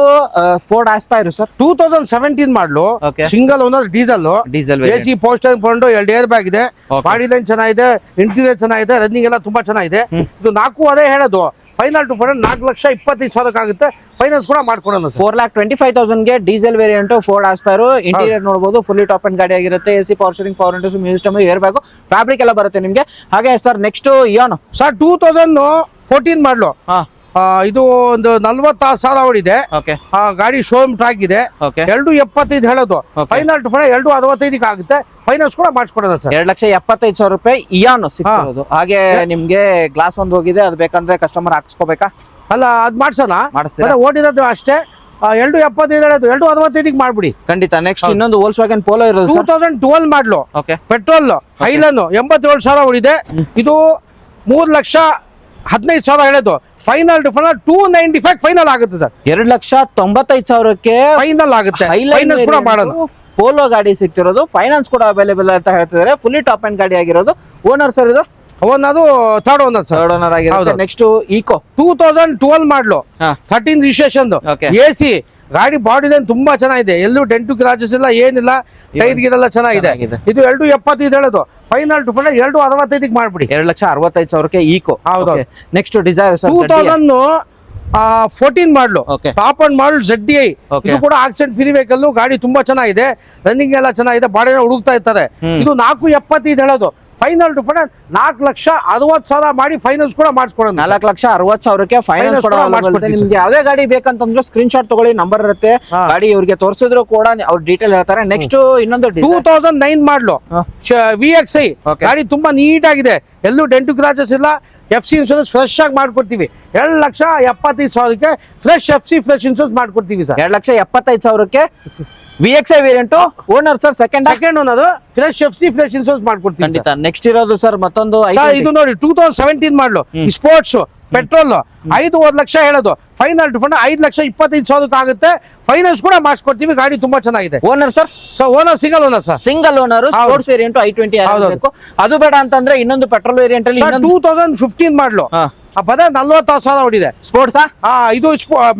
B: Ford Aspire sir.
A: 2017 ಮಾಡಲು
B: Okay.
A: Single owner, diesel,
B: diesel
A: AC ಪೋಸ್ಟರಿಂಗ್ ಪೌಂಡ್, 2 ಏರ್ ಬ್ಯಾಗ್ ಇದೆ,
B: Okay.
A: ಬಾಡಿ ಲೈನ್ ಚೆನ್ನಾಗಿದೆ, ಇಂಟೀರಿಯರ್ ಚೆನ್ನಾಗಿದೆ, ರನ್ನಿಂಗ್ ಎಲ್ಲ ತುಂಬಾ ಚೆನ್ನಾಗಿದೆ. ಇದು 4 ಹೇಳೋದು, ಫೈನಲ್ ಟು ಫೈನಲ್ 4,25,000 ಆಗುತ್ತೆ, ಫೈನಾನ್ಸ್ ಕೂಡ ಮಾಡ್ಕೊಡೋಣ ಸರ್.
B: 4,25,000ಗೆ diesel variant Ford Aspire. Interior ನೋಡಬಹುದು, ಫುಲ್ಲಿ ಟಾಪ್ ಅಂಡ್ ಗಾಡಿ ಆಗಿರುತ್ತೆ. AC power steering, 4 into music system, air bag, fabric ಎಲ್ಲ ಬರುತ್ತೆ ನಿಮ್ಗೆ. ಹಾಗೆ ಸರ್ ನೆಕ್ಸ್ಟ್ ಇಯಾನ್
A: ಸರ್ 2014 ಮಾಡಲು
B: ಹಾ.
A: ಇದು ಒಂದು 40,000 ಓಡಿದೆ,
B: ಓಕೆ.
A: ಗಾಡಿ ಶೋರೂಮ್ ಟ್ರ್ಯಾಕ್ ಇದೆ,
B: Okay.
A: 275 ಹೇಳೋದು,
B: Okay.
A: ಫೈನಲ್ ಟು ಫೈನಲ್ 265 ಆಗುತ್ತೆ, ಫೈನಾನ್ಸ್ ಕೂಡ ಮಾಡಿಸ್ಕೊಡೋಣ ಸರ್.
B: 2,75,000 ರೂಪಾಯಿ ಇಯಾನ್ ಸಿಗ್ತಿರೋದು. ಹಾಗೆ ನಿಮ್ಗೆ ಗ್ಲಾಸ್ ಒಂದು ಹೋಗಿದೆ, ಅದು ಬೇಕಂದ್ರೆ ಕಸ್ಟಮರ್ ಹಾಕ್ಸ್ಕೋಬೇಕಾ?
A: ಅಲ್ಲ, ಅದ್ ಮಾಡ್ಸೋಣ,
B: ಮಾಡಿಸ್ತೀರಾ?
A: ಓಡಿರೋದು ಅಷ್ಟೇ. 275 ಹೇಳೋದು, 265 ಮಾಡ್ಬಿಡಿ.
B: ಖಂಡಿತ. ನೆಕ್ಸ್ಟ್ ಇನ್ನೊಂದು Volkswagen Polo ಇರೋದು ಸರ್.
A: 2012 ಮಾಡಲು
B: ಓಕೆ.
A: ಪೆಟ್ರೋಲ್ ಹೈಲನ್ 87,000 ಓಡಿದೆ. ಇದು 3,15,000 ಹೇಳೋದು, ಫೈನಲ್ ಟು ಫೈನಲ್ 295 ಫೈನಲ್ ಆಗುತ್ತೆ ಸರ್.
B: 2,95,000ಕ್ಕೆ
A: ಫೈನಲ್ ಆಗುತ್ತೆ, ಫೈನಾನ್ಸ್ ಕೂಡ ಮಾಡೋಣ.
B: ಪೋಲೋ ಗಾಡಿ ಸಿಗ್ತಿರೋದು, ಫೈನಾನ್ಸ್ ಕೂಡ ಅವೈಲೇಬಲ್ ಅಂತ ಹೇಳ್ತಿದ್ದಾರೆ. ಫುಲ್ಲಿ ಟಾಪ್ ಅಂಡ್ ಗಾಡಿ ಆಗಿರೋದು. ಓನರ್ ಸರ್ ಇದು
A: ಅದು third owner sir.
B: Third owner ಆಗಿರೋದು. ನೆಕ್ಸ್ಟ್ ಈಕೋ
A: 2012 ಮಾಡಲು
B: ಹಾ.
A: 13 ರಿಜಿಸ್ಟ್ರೇಷನ್,
B: Okay.
A: AC, ಗಾಡಿ ಬಾಡಿ ಲೈನ್ ತುಂಬಾ ಚೆನ್ನಾಗಿದೆ, ಎಲ್ಲೂ ಡೆಂಟು ಕ್ರಾಚಸ್ ಇಲ್ಲ, ಏನಿಲ್ಲ, ಟೈರ್ ಗಿರೆಲ್ಲ ಚೆನ್ನಾಗಿದೆ.
B: ಚೆನ್ನಾಗಿದೆ.
A: ಇದು 275 ಹೇಳೋದು, ಫೈನಲ್ ಟು ಫೈನಲ್ 265 ಮಾಡ್ಬಿಡಿ.
B: 2,65,000ಕ್ಕೆ ಈಕೋ.
A: ಹೌದು.
B: ನೆಕ್ಸ್ಟ್ ಡಿಸೈರ್
A: 2014 ಮಾಡಲು
B: Okay.
A: Top and model ZDI.
B: Okay.
A: ಇದು ಕೂಡ ಆಕ್ಸಿಡೆಂಟ್ ಫ್ರೀ ವೆಹಿಕಲ್, ಗಾಡಿ ತುಂಬಾ ಚೆನ್ನಾಗಿದೆ, ರನ್ನಿಂಗ್ ಎಲ್ಲ ಚೆನ್ನಾಗಿದೆ, ಬಾಡಿ ಹುಡುಕ್ತಾ ಇರ್ತಾರೆ. ಇದು 475 ಹೇಳೋದು, ಫೈನಲ್ ಟು ಫೈನಲ್ 4,60,000 ಮಾಡಿ ಫೈನಾನ್ಸ್ ಕೂಡ ಮಾಡಿಸ್ಕೊಡೋಣ.
B: 4,60,000ಕ್ಕೆ ಫೈನಾನ್ಸ್ ಕೂಡ
A: ಮಾಡ್ಕೊಡ್ತೀವಿ
B: ನಿಮ್ಗೆ ಯಾವುದೇ ಗಾಡಿ ಬೇಕಂತಂದ್ರೆ ಸ್ಕ್ರೀನ್ ಶಾಟ್ ತಗೊಳ್ಳಿ, ನಂಬರ್ ಇರುತ್ತೆ.
A: ಹಾ.
B: ಗಾಡಿ ಇವ್ರಿಗೆ ತೋರಿಸಿದ್ರು ಕೂಡ ಅವ್ರು ಡೀಟೇಲ್ ಹೇಳ್ತಾರೆ. ನೆಕ್ಸ್ಟ್ ಇನ್ನೊಂದು
A: 2009 ಮಾಡಲು
B: ಹಾ.
A: VXI,
B: Okay.
A: ಗಾಡಿ ತುಂಬಾ ನೀಟ್ ಆಗಿದೆ, ಎಲ್ಲೂ ಡೆಂಟು ಕ್ರಾಚಸ್ ಇಲ್ಲ, FC ಇನ್ಶೂರೆನ್ಸ್ ಫ್ರೆಶ್ ಆಗಿ ಮಾಡ್ಕೊಡ್ತೀವಿ. 2,75,000ಕ್ಕೆ ಫ್ರೆಶ್ FC ಫ್ರೆಶ್ ಇನ್ಶೂರೆನ್ಸ್ ಮಾಡ್ಕೊಡ್ತೀವಿ ಸರ್.
B: 2,75,000ಕ್ಕೆ VXI variant. Owner sir second
A: ಅನ್ನೋದು ಫ್ರೆಶ್ FC ಫ್ರೆಶ್ ಇನ್ಶೂರೆನ್ಸ್ ಮಾಡ್ಕೊಡ್ತೀವಿ
B: ಖಂಡಿತ. ನೆಕ್ಸ್ಟ್ ಇರೋದು ಸರ್ ಮತ್ತೊಂದು
A: ಸರ್. ಇದು ನೋಡಿ 2017 ಮಾಡಲು ಸ್ಪೋರ್ಟ್ಸ್ ಪೆಟ್ರೋಲ್ 5.5 ಲಕ್ಷ ಹೇಳೋದು, ಫೈನಲ್ ಟು ಫೈನಲ್ 5,25,000 ಆಗುತ್ತೆ, ಫೈನಾನ್ಸ್ ಕೂಡ ಮಾಡಿಸ್ಕೊಡ್ತೀವಿ. ಗಾಡಿ ತುಂಬಾ ಚೆನ್ನಾಗಿದೆ.
B: Owner sir
A: owner single owner sir.
B: Single owner, sports variant i20 ಆಗಬೇಕು. ಅದು ಬೇಡ ಅಂತಂದ್ರೆ ಇನ್ನೊಂದು ಪೆಟ್ರೋಲ್ ವೇರಿಯಂಟ್ ಅಲ್ಲಿ
A: 2015 ಮಾಡಲು ಬದ 40,000 ಹೊಡಿದೆ.
B: ಸ್ಪೋರ್ಟ್ಸ್
A: ಇದು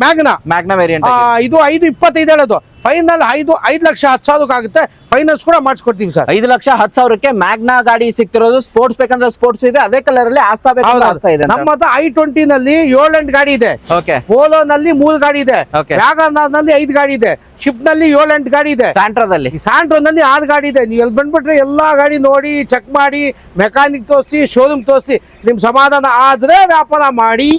A: ಮ್ಯಾಗ್ನಾ
B: ಮ್ಯಾಗ್ನಾ ವೇರಿಯಂಟ್.
A: ಇದು 5.25 ಹೇಳೋದು, ಫೈನಲ್ 5,10,000 ಆಗುತ್ತೆ. ಫೈನಾನ್ಸ್ ಕೂಡ ಮಾಡಿಸ್ಕೊಡ್ತೀವಿ ಸರ್.
B: 5,10,000ಕ್ಕೆ ಮ್ಯಾಗ್ನಾ ಗಾಡಿ ಸಿಗ್ತಿರೋದು. ಸ್ಪೋರ್ಟ್ಸ್ ಬೇಕಂದ್ರೆ ಸ್ಪೋರ್ಟ್ಸ್ ಇದೆ, ಅದೇ ಕಲರ್ ಅಲ್ಲಿ ಆಸ್ತಾ ಬೇಕಂದ್ರೆ ಆಸ್ತಾ ಇದೆ.
A: ನಮ್ಮ ಹತ್ರ i20 ನಲ್ಲಿ 7-8 ಗಾಡಿ ಇದೆ.
B: ಓಕೆ.
A: ಪೋಲೋ ನಲ್ಲಿ 3 ಗಾಡಿ ಇದೆ.
B: Okay.
A: ವ್ಯಾಗನಾರ್ ನಲ್ಲಿ 5 ಗಾಡಿ ಇದೆ. ಶಿಫ್ಟ್ ನಲ್ಲಿ 7-8 ಗಾಡಿ ಇದೆ.
B: ಸ್ಯಾಂಟ್ರಾದಲ್ಲಿ
A: ಸ್ಯಾಂಟ್ರೋ ನಲ್ಲಿ 6 ಗಾಡಿ ಇದೆ. ನೀವು ಎಲ್ಲಿ ಬಂದ್ಬಿಟ್ರೆ ಎಲ್ಲಾ ಗಾಡಿ ನೋಡಿ ಚೆಕ್ ಮಾಡಿ, ಮೆಕ್ಯಾನಿಕ್ ತೋರಿಸಿ, ಶೋರೂಮ್ ತೋರಿಸಿ, ನಿಮ್ ಸಮಾಧಾನ ಆದ್ರೆ ವ್ಯಾಪಾರ ಮಾಡಿ.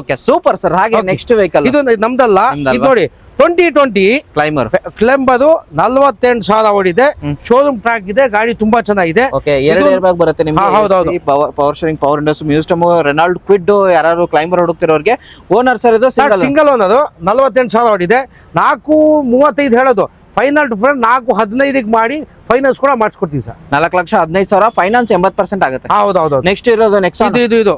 B: Okay, super sir. ಹಾಗೆ
A: Okay.
B: ನೆಕ್ಸ್ಟ್ ವೆಹಿಕಲ್
A: ಇದು ನಮ್ದಲ್ಲ, ಇದು ನೋಡಿ 2020
B: ಕ್ಲೈಮರ್.
A: ಕ್ಲೆಂಬರು 48,000 ಓಡಿದೆ. ಶೋರೂಮ್ ಟ್ರ್ಯಾಕ್ ಇದೆ. ಗಾಡಿ ತುಂಬಾ ಚೆನ್ನಾಗಿದೆ.
B: ಓಕೆ, 2 ಏರ್ ಬ್ಯಾಗ್ ಬರುತ್ತೆ ನಿಮ್ಗೆ.
A: ಹೌದೌದು.
B: Power steering, power Windows, museum, Renault Kwid, ಯಾರು ಕ್ಲೈಂಬರ್ ಹುಡುಕ್ತಿರೋರಿಗೆ. ಓನರ್ ಸರ್ ಇದು
A: ಸಿಂಗಲ್ ಓನರ್ 48,000 ಓಡಿದೆ. 4,35 ಹೇಳೋದು. ಫೈನಲ್ ಟು ಫ್ರೆಂಡ್ 4,15 ಮಾಡಿ ಫೈನಾನ್ಸ್ ಕೂಡ ಮಾಡಿಸ್ಕೊಡ್ತೀವಿ ಸರ್.
B: 4,15,000 ಫೈನಾನ್ಸ್ 80% ಆಗುತ್ತೆ.
A: ಹೌದೌದು.
B: ನೆಕ್ಸ್ಟ್ ಇರೋದು ನೆಕ್ಸ್ಟ್
A: ಇದು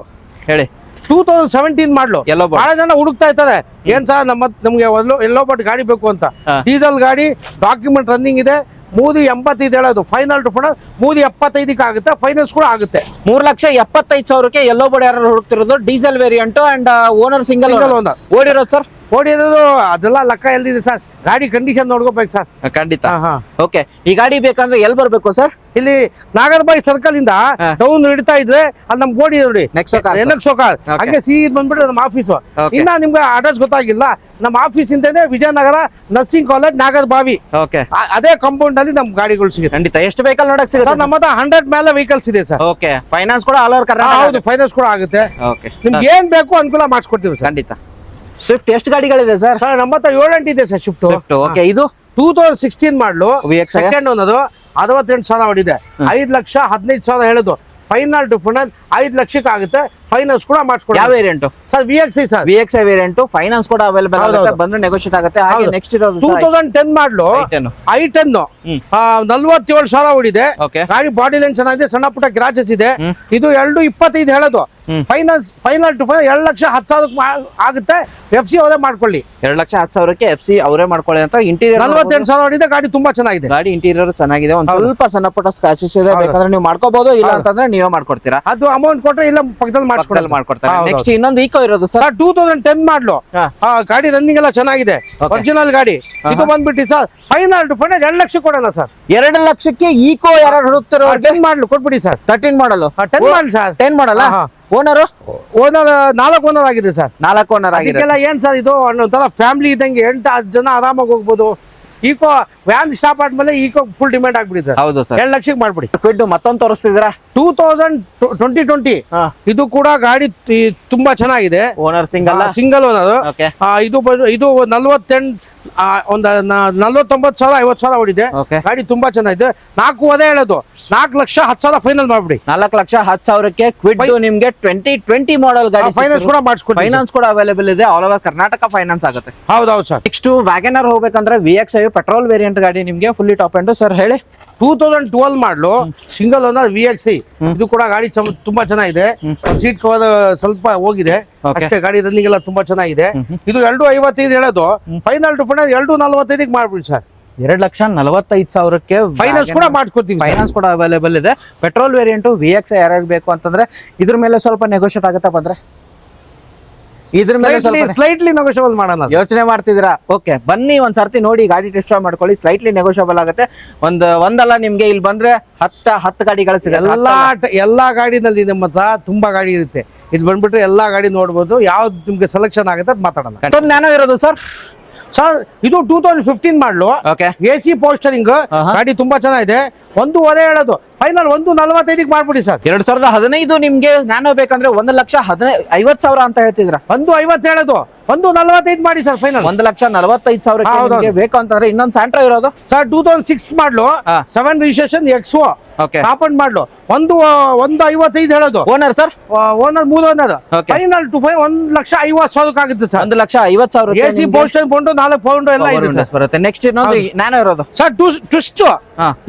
B: ಹೇಳಿ.
A: 2017 ಮಾಡ್ಲು.
B: Yellow bird.
A: ಬಹಳ ಜನ ಹುಡುಕ್ತಾ ಇರ್ತಾರೆ, ಏನ್ ಸರ್ ನಮ್ಗೆ ಎಲ್ಲೋ ಬಟ್ ಗಾಡಿ ಬೇಕು ಅಂತ. ಡೀಸೆಲ್ ಗಾಡಿ, ಡಾಕ್ಯುಮೆಂಟ್ ರನ್ನಿಂಗ್ ಇದೆ. 3,85 ಹೇಳೋದು. ಫೈನಲ್ ಟು ಫೈನಲ್ 3,75 ಆಗುತ್ತೆ. ಫೈನಾನ್ಸ್ ಕೂಡ ಆಗುತ್ತೆ.
B: 3,75,000ಕ್ಕೆ ಎಲ್ಲೋ ಬೋರ್ಡ್ ಯಾರು ಹುಡುಕ್ತಿರೋದು. Diesel variant and owner single
A: owner.
B: ಓಡಿರೋದು ಸರ್.
A: ಓಡಿರೋದು ಅದೆಲ್ಲ ಲೆಕ್ಕ ಎಲ್ಲಿದೆ ಸರ್. ಗಾಡಿ ಕಂಡೀಷನ್ ನೋಡ್ಕೋಬೇಕು ಸರ್.
B: ಖಂಡಿತ.
A: ಹಾ.
B: ಓಕೆ, ಈ ಗಾಡಿ ಬೇಕಂದ್ರೆ ಎಲ್ಲಿ ಬರ್ಬೇಕು ಸರ್?
A: ಇಲ್ಲಿ ನಾಗರಬಾಯಿ ಸರ್ಕಲ್ ಇಂದ ಡೌನ್ ಹಿಡಿತಾ ಇದ್ರೆ ಅಲ್ಲಿ ನಮ್ ಗೋಡಿ ನೋಡಿ
B: ನೆಕ್ಸೋ ಕಾರ್.
A: Okay. ಹಂಗೆ ಸೀದ್ ಬಂದ್ಬಿಟ್ಟು ನಮ್ಮ ಆಫೀಸು.
B: Okay.
A: ಇನ್ನ ನಿಮ್ಗೆ ಅಡ್ರೆಸ್ ಗೊತ್ತಾಗಿಲ್ಲ, ನಮ್ಮ ಆಫೀಸ್ ಇಂದನೇ Vijayanagar nursing college Nagarbhavi,
B: okay,
A: ಅದೇ ಕಾಂಪೌಂಡ್ ಅಲ್ಲಿ ನಮ್ ಗಾಡಿಗಳು ಸಿಗುತ್ತೆ.
B: ಖಂಡಿತ. ಎಷ್ಟು ವೆಹಿಕಲ್ ನೋಡಕ್
A: ಸರ್
B: ಸಿಗುತ್ತೆ?
A: ನಮ್ಮ ಹತ್ರ 100 ಮೇಲೆ ವೆಹಿಕಲ್ಸ್ ಇದೆ ಸರ್.
B: ಓಕೆ, ಫೈನಾನ್ಸ್ ಕೂಡ ಆಲ್ ಓವರ್
A: ಹೌದು,
B: ಕರ್ನಾಟಕ.
A: ಫೈನಾನ್ಸ್ ಕೂಡ ಆಗುತ್ತೆ.
B: ಓಕೆ,
A: ನಿಮ್ಗೆ ಏನ್ ಬೇಕು ಅನುಕೂಲ ಮಾಡಿಸ್ಕೊಡ್ತೀವಿ ಸರ್.
B: ಖಂಡಿತ. ಸ್ವಿಫ್ಟ್ ಎಷ್ಟು ಗಾಡಿಗಳಿದೆ ಸರ್?
A: ಸರ್ ನಮ್ಮ ಹತ್ರ 7-8 ಇದೆ ಸರ್ ಶಿಫ್ಟ್.
B: ಸ್ವಿಫ್ಟ್. ಓಕೆ, ಇದು
A: 2016 ಮಾಡ್ಲು.
B: VX
A: second owner 68,000 ಹೊಡಿದೆ. 5,15,000 ಹೇಳೋದು. ಫೈನಲ್ ಟು ಫೈನಲ್ 5 ಲಕ್ಷಕ್ಕೆ ಆಗುತ್ತೆ. ಫೈನಾನ್ಸ್ ಕೂಡ ಮಾಡಿಸ್ಕೊಡ್ತೀವಿ.
B: ಯಾವ variant?
A: Sir VXI sir.
B: VXI variant. Finance ಕೂಡ ಅವೈಲೇಬಲ್ ಆಗುತ್ತೆ, ಬಂದ್ರೆ ನೆಗೋಷಿಯೇಟ್ ಆಗುತ್ತೆ. ಹಾಗೆ
A: ಹೌದು.
B: ನೆಕ್ಸ್ಟ್ ಇರೋದು
A: 2010 ಮಾಡ್ಲು. i10 47,000 ಓಡಿದೆ.
B: ಓಕೆ,
A: ಗಾಡಿ ಬಾಡಿ ಲೈನ್ ಚೆನ್ನಾಗಿದೆ, ಸಣ್ಣ ಪುಟ್ಟ ಗ್ರಾಚಸ್ ಇದೆ. ಇದು 2,25 ಹೇಳೋದು. ಫೈನಲ್ ಟು ಫೈನಲ್ 2,10,000 ಆಗುತ್ತೆ. FC ಅವರೇ ಮಾಡ್ಕೊಳ್ಳಿ.
B: 2,10,000ಕ್ಕೆ FC ಅವರೇ ಮಾಡ್ಕೊಳ್ಳಿ ಅಂತ. ಇಂಟೀರಿಯರ್
A: 48,000 ಹೊಡಿದೆ. ಗಾಡಿ ತುಂಬಾ ಚೆನ್ನಾಗಿದೆ.
B: ಗಾಡಿ ಇಂಟೀರಿಯರ್ ಚೆನ್ನಾಗಿದೆ. ಒಂದ್ ಸ್ವಲ್ಪ ಸಣ್ಣ ಪುಟ್ಟ ಸ್ಕ್ರಾಚಸ್ ಇದೆ, ಬೇಕಾದ್ರೆ ನೀವು ಮಾಡ್ಕೋಬಹುದು. ಇಲ್ಲ ಅಂತಂದ್ರೆ ನೀವೇ ಮಾಡ್ಕೊಡ್ತೀರಾ.
A: ಅದು ಅಮೌಂಟ್ ಕೊಟ್ರೆ ಇಲ್ಲ ಪಕ್ಕದಲ್ಲಿ
B: ಮಾಡ್ಕೊಡ್ತಾರೆ. ನೆಕ್ಸ್ಟ್ ಇನ್ನೊಂದು ಈಕೋ ಇರೋದು ಸರ್.
A: 2010 ಮಾಡ್ಲು. ಗಾಡಿ ರನ್ನಿಂಗ್ ಎಲ್ಲ ಚೆನ್ನಾಗಿದೆ. ಒರಿಜಿನಲ್ ಗಾಡಿ. ಇದು ಬಂದ್ಬಿಟ್ಟು sir final to final 2 lakh ಕೊಡೋಣ ಸರ್.
B: 2 ಲಕ್ಷಕ್ಕೆ ಈಕೋ ಯಾರು ಹುಡುಕ್ತಾರೋ
A: 10 ಮಾಡ್ಲು ಕೊಟ್ಬಿಡಿ ಸರ್.
B: 13 ಮಾಡಲು.
A: 10 ಮಾಡ್ಲು ಸರ್.
B: 10 ಮಾಡಲ್ಲ. ಓನರು
A: ಓನರ್ 4 ಓನರ್ ಆಗಿದೆ ಸರ್.
B: 4 ಓನರ್ ಆಗಿದೆ.
A: ಅದಕ್ಕೆಲ್ಲ ಏನ್ ಸರ್ ಇದು ಒಂಥರ ಫ್ಯಾಮಿಲಿ ಇದ್ದಂಗೆ 8-10 ಜನ ಆರಾಮಾಗಿ ಹೋಗ್ಬೋದು. ಈಕೋ ವ್ಯಾನ್ ಸ್ಟಾಪ್ ಆದ್ಮೇಲೆ ಈಕೋ ಫುಲ್ ಡಿಮ್ಯಾಂಡ್ ಆಗ್ಬಿಟ್ಟಿದೆ.
B: ಹೌದು ಸರ್.
A: 2 ಲಕ್ಷಕ್ಕೆ ಮಾಡ್ಬಿಡಿ.
B: ಕ್ವಿಡ್ ಮತ್ತೊಂದು ತೋರಿಸ್ತಿದ್ದೀರಾ?
A: 2020 ಇದು ಕೂಡ ಗಾಡಿ ತುಂಬಾ ಚೆನ್ನಾಗಿದೆ.
B: Owner
A: single owner.
B: ಓಕೆ,
A: ಇದು 49,000 50,000 ಹೊಡಿದೆ.
B: ಓಕೆ,
A: ಗಾಡಿ ತುಂಬಾ ಚೆನ್ನಾಗಿದೆ. 4 ಅದೇ ಹೇಳೋದು. 4,10,000 ಫೈನಲ್ ಮಾಡ್ಬಿಡಿ.
B: 4,10,000ಕ್ಕೆ ಕ್ವಿಡ್ ನಿಮ್ಗೆ 2020 ಮಾಡೆಲ್ ಗಾಡಿ.
A: ಫೈನಾನ್ಸ್ ಕೂಡ ಮಾಡಿಸ್ಕೊಡಿ.
B: ಫೈನಾನ್ಸ್ ಕೂಡ ಅವೈಲೇಬಲ್ ಇದೆ. ಆಲ್ ಓವರ್ ಕರ್ನಾಟಕ ಫೈನಾನ್ಸ್ ಆಗುತ್ತೆ.
A: ಹೌದೌದು ಸರ್.
B: ನೆಕ್ಸ್ಟ್ ವ್ಯಾಗನರ್ ಹೋಗ್ಬೇಕಂದ್ರೆ VXI ಪೆಟ್ರೋಲ್ ವೇರಿಯಂಟ್ ಗಾಡಿ ನಿಮ್ಗೆ ಫುಲ್ಲಿ ಟಾಪ್ ಎಂಡ್. ಸರ್ ಹೇಳಿ.
A: 2012 ಮಾಡ್ಲು. Single owner VXI. ಇದು ಕೂಡ ಗಾಡಿ ತುಂಬಾ ಚೆನ್ನಾಗಿದೆ. ಸೀಟ್ ಕವರ್ ಸ್ವಲ್ಪ ಹೋಗಿದೆ ಅಷ್ಟೇ. ಗಾಡಿ ರನ್ನಿಂಗ್ ಎಲ್ಲ ತುಂಬಾ ಚೆನ್ನಾಗಿದೆ. ಇದು 2,55 ಹೇಳೋದು. ಫೈನಲ್ ಟು ಫೈನಲ್ 2,45 ಮಾಡ್ಬಿಡಿ ಸರ್.
B: 2,45,000ಕ್ಕೆ
A: ಫೈನಾನ್ಸ್ ಕೂಡ ಮಾಡ್ಕೊಡ್ತೀವಿ.
B: ಫೈನಾನ್ಸ್ ಕೂಡ ಅವೈಲೇಬಲ್ ಇದೆ. ಪೆಟ್ರೋಲ್ ವೇರಿಯಂಟ್ VXI ಯಾರ್ಯಾರು ಬೇಕು ಅಂತಂದ್ರೆ ಇದ್ರ ಮೇಲೆ ಸ್ವಲ್ಪ ನೆಗೋಷಿಯೇಟ್ ಆಗುತ್ತಾ ಬಂದ್ರೆ? ಇದ್ರ ಮೇಲೆ
A: ಸ್ಲೈಟ್ಲಿ ನೆಗೋಷಿಯಬಲ್ ಮಾಡೋಣ
B: ಯೋಚನೆ ಮಾಡ್ತಿದ್ದೀರಾ? ಓಕೆ, ಬನ್ನಿ ಒಂದ್ ಸರ್ತಿ ನೋಡಿ ಗಾಡಿ ಟೆಸ್ಟ್ ಡ್ರೈವ್ ಮಾಡ್ಕೊಳ್ಳಿ. ಸ್ಲೈಟ್ಲಿ ನೆಗೋಷಿಯಬಲ್ ಆಗುತ್ತೆ. ಒಂದಲ್ಲ ನಿಮ್ಗೆ ಇಲ್ಲಿ ಬಂದ್ರೆ 10 ಗಾಡಿಗಳು ಸಿಗುತ್ತೆ.
A: ಎಲ್ಲಾ ಗಾಡಿನಲ್ಲಿ ನಮ್ಮ ಹತ್ರ ತುಂಬಾ ಗಾಡಿ ಇರುತ್ತೆ. ಇದು ಬಂದ್ಬಿಟ್ರೆ ಎಲ್ಲಾ ಗಾಡಿ ನೋಡ್ಬೋದು. ಯಾವ್ದು ನಿಮ್ಗೆ ಸೆಲೆಕ್ಷನ್ ಆಗುತ್ತೆ ಅದು ಮಾತಾಡೋಣ.
B: ನ್ಯಾನೋ ಇರೋದು ಸರ್.
A: ಸರ್ ಇದು 2015 ಮಾಡ್ಲು.
B: Okay,
A: AC ಪೋಸ್ಟರಿಂಗ್. ಗಾಡಿ ತುಂಬಾ ಚೆನ್ನಾಗಿದೆ. 1.5 ಹೇಳೋದು. ಫೈನಲ್ 1,45 ಮಾಡ್ಬಿಡಿ ಸರ್.
B: 2015 ನಿಮ್ಗೆ ನ್ಯಾನೋ ಬೇಕಂದ್ರೆ 1,50,000 ಅಂತ ಹೇಳ್ತಿದ್ರ.
A: 1.50 ಹೇಳೋದು. 1.45 ಮಾಡಿ ಸರ್ ಫೈನಲ್.
B: 1,45,000 ಬೇಕು ಅಂತಂದ್ರೆ ಇನ್ನೊಂದು ಸ್ಯಾಂಟ್ರಾ ಇರೋದು
A: sir 2006 model. 7 registration XO top end model. 1.55 ಹೇಳೋದು.
B: Owner sir?
A: Owner 3 owner. Final to 1,50,000 ಆಗುತ್ತೆ ಸರ್.
B: 1,50,000
A: AC ಪೋಸ್ಟರಿಂಗ್ 4 ಪೌಂಡ್ ಎಲ್ಲ ಇದೆ
B: ಬರುತ್ತೆ. ನೆಕ್ಸ್ಟ್ ಇನ್ನೊಂದು ನ್ಯಾನೋ ಇರೋದು
A: ಸರ್. ಟ್ವಿಸ್ಟ್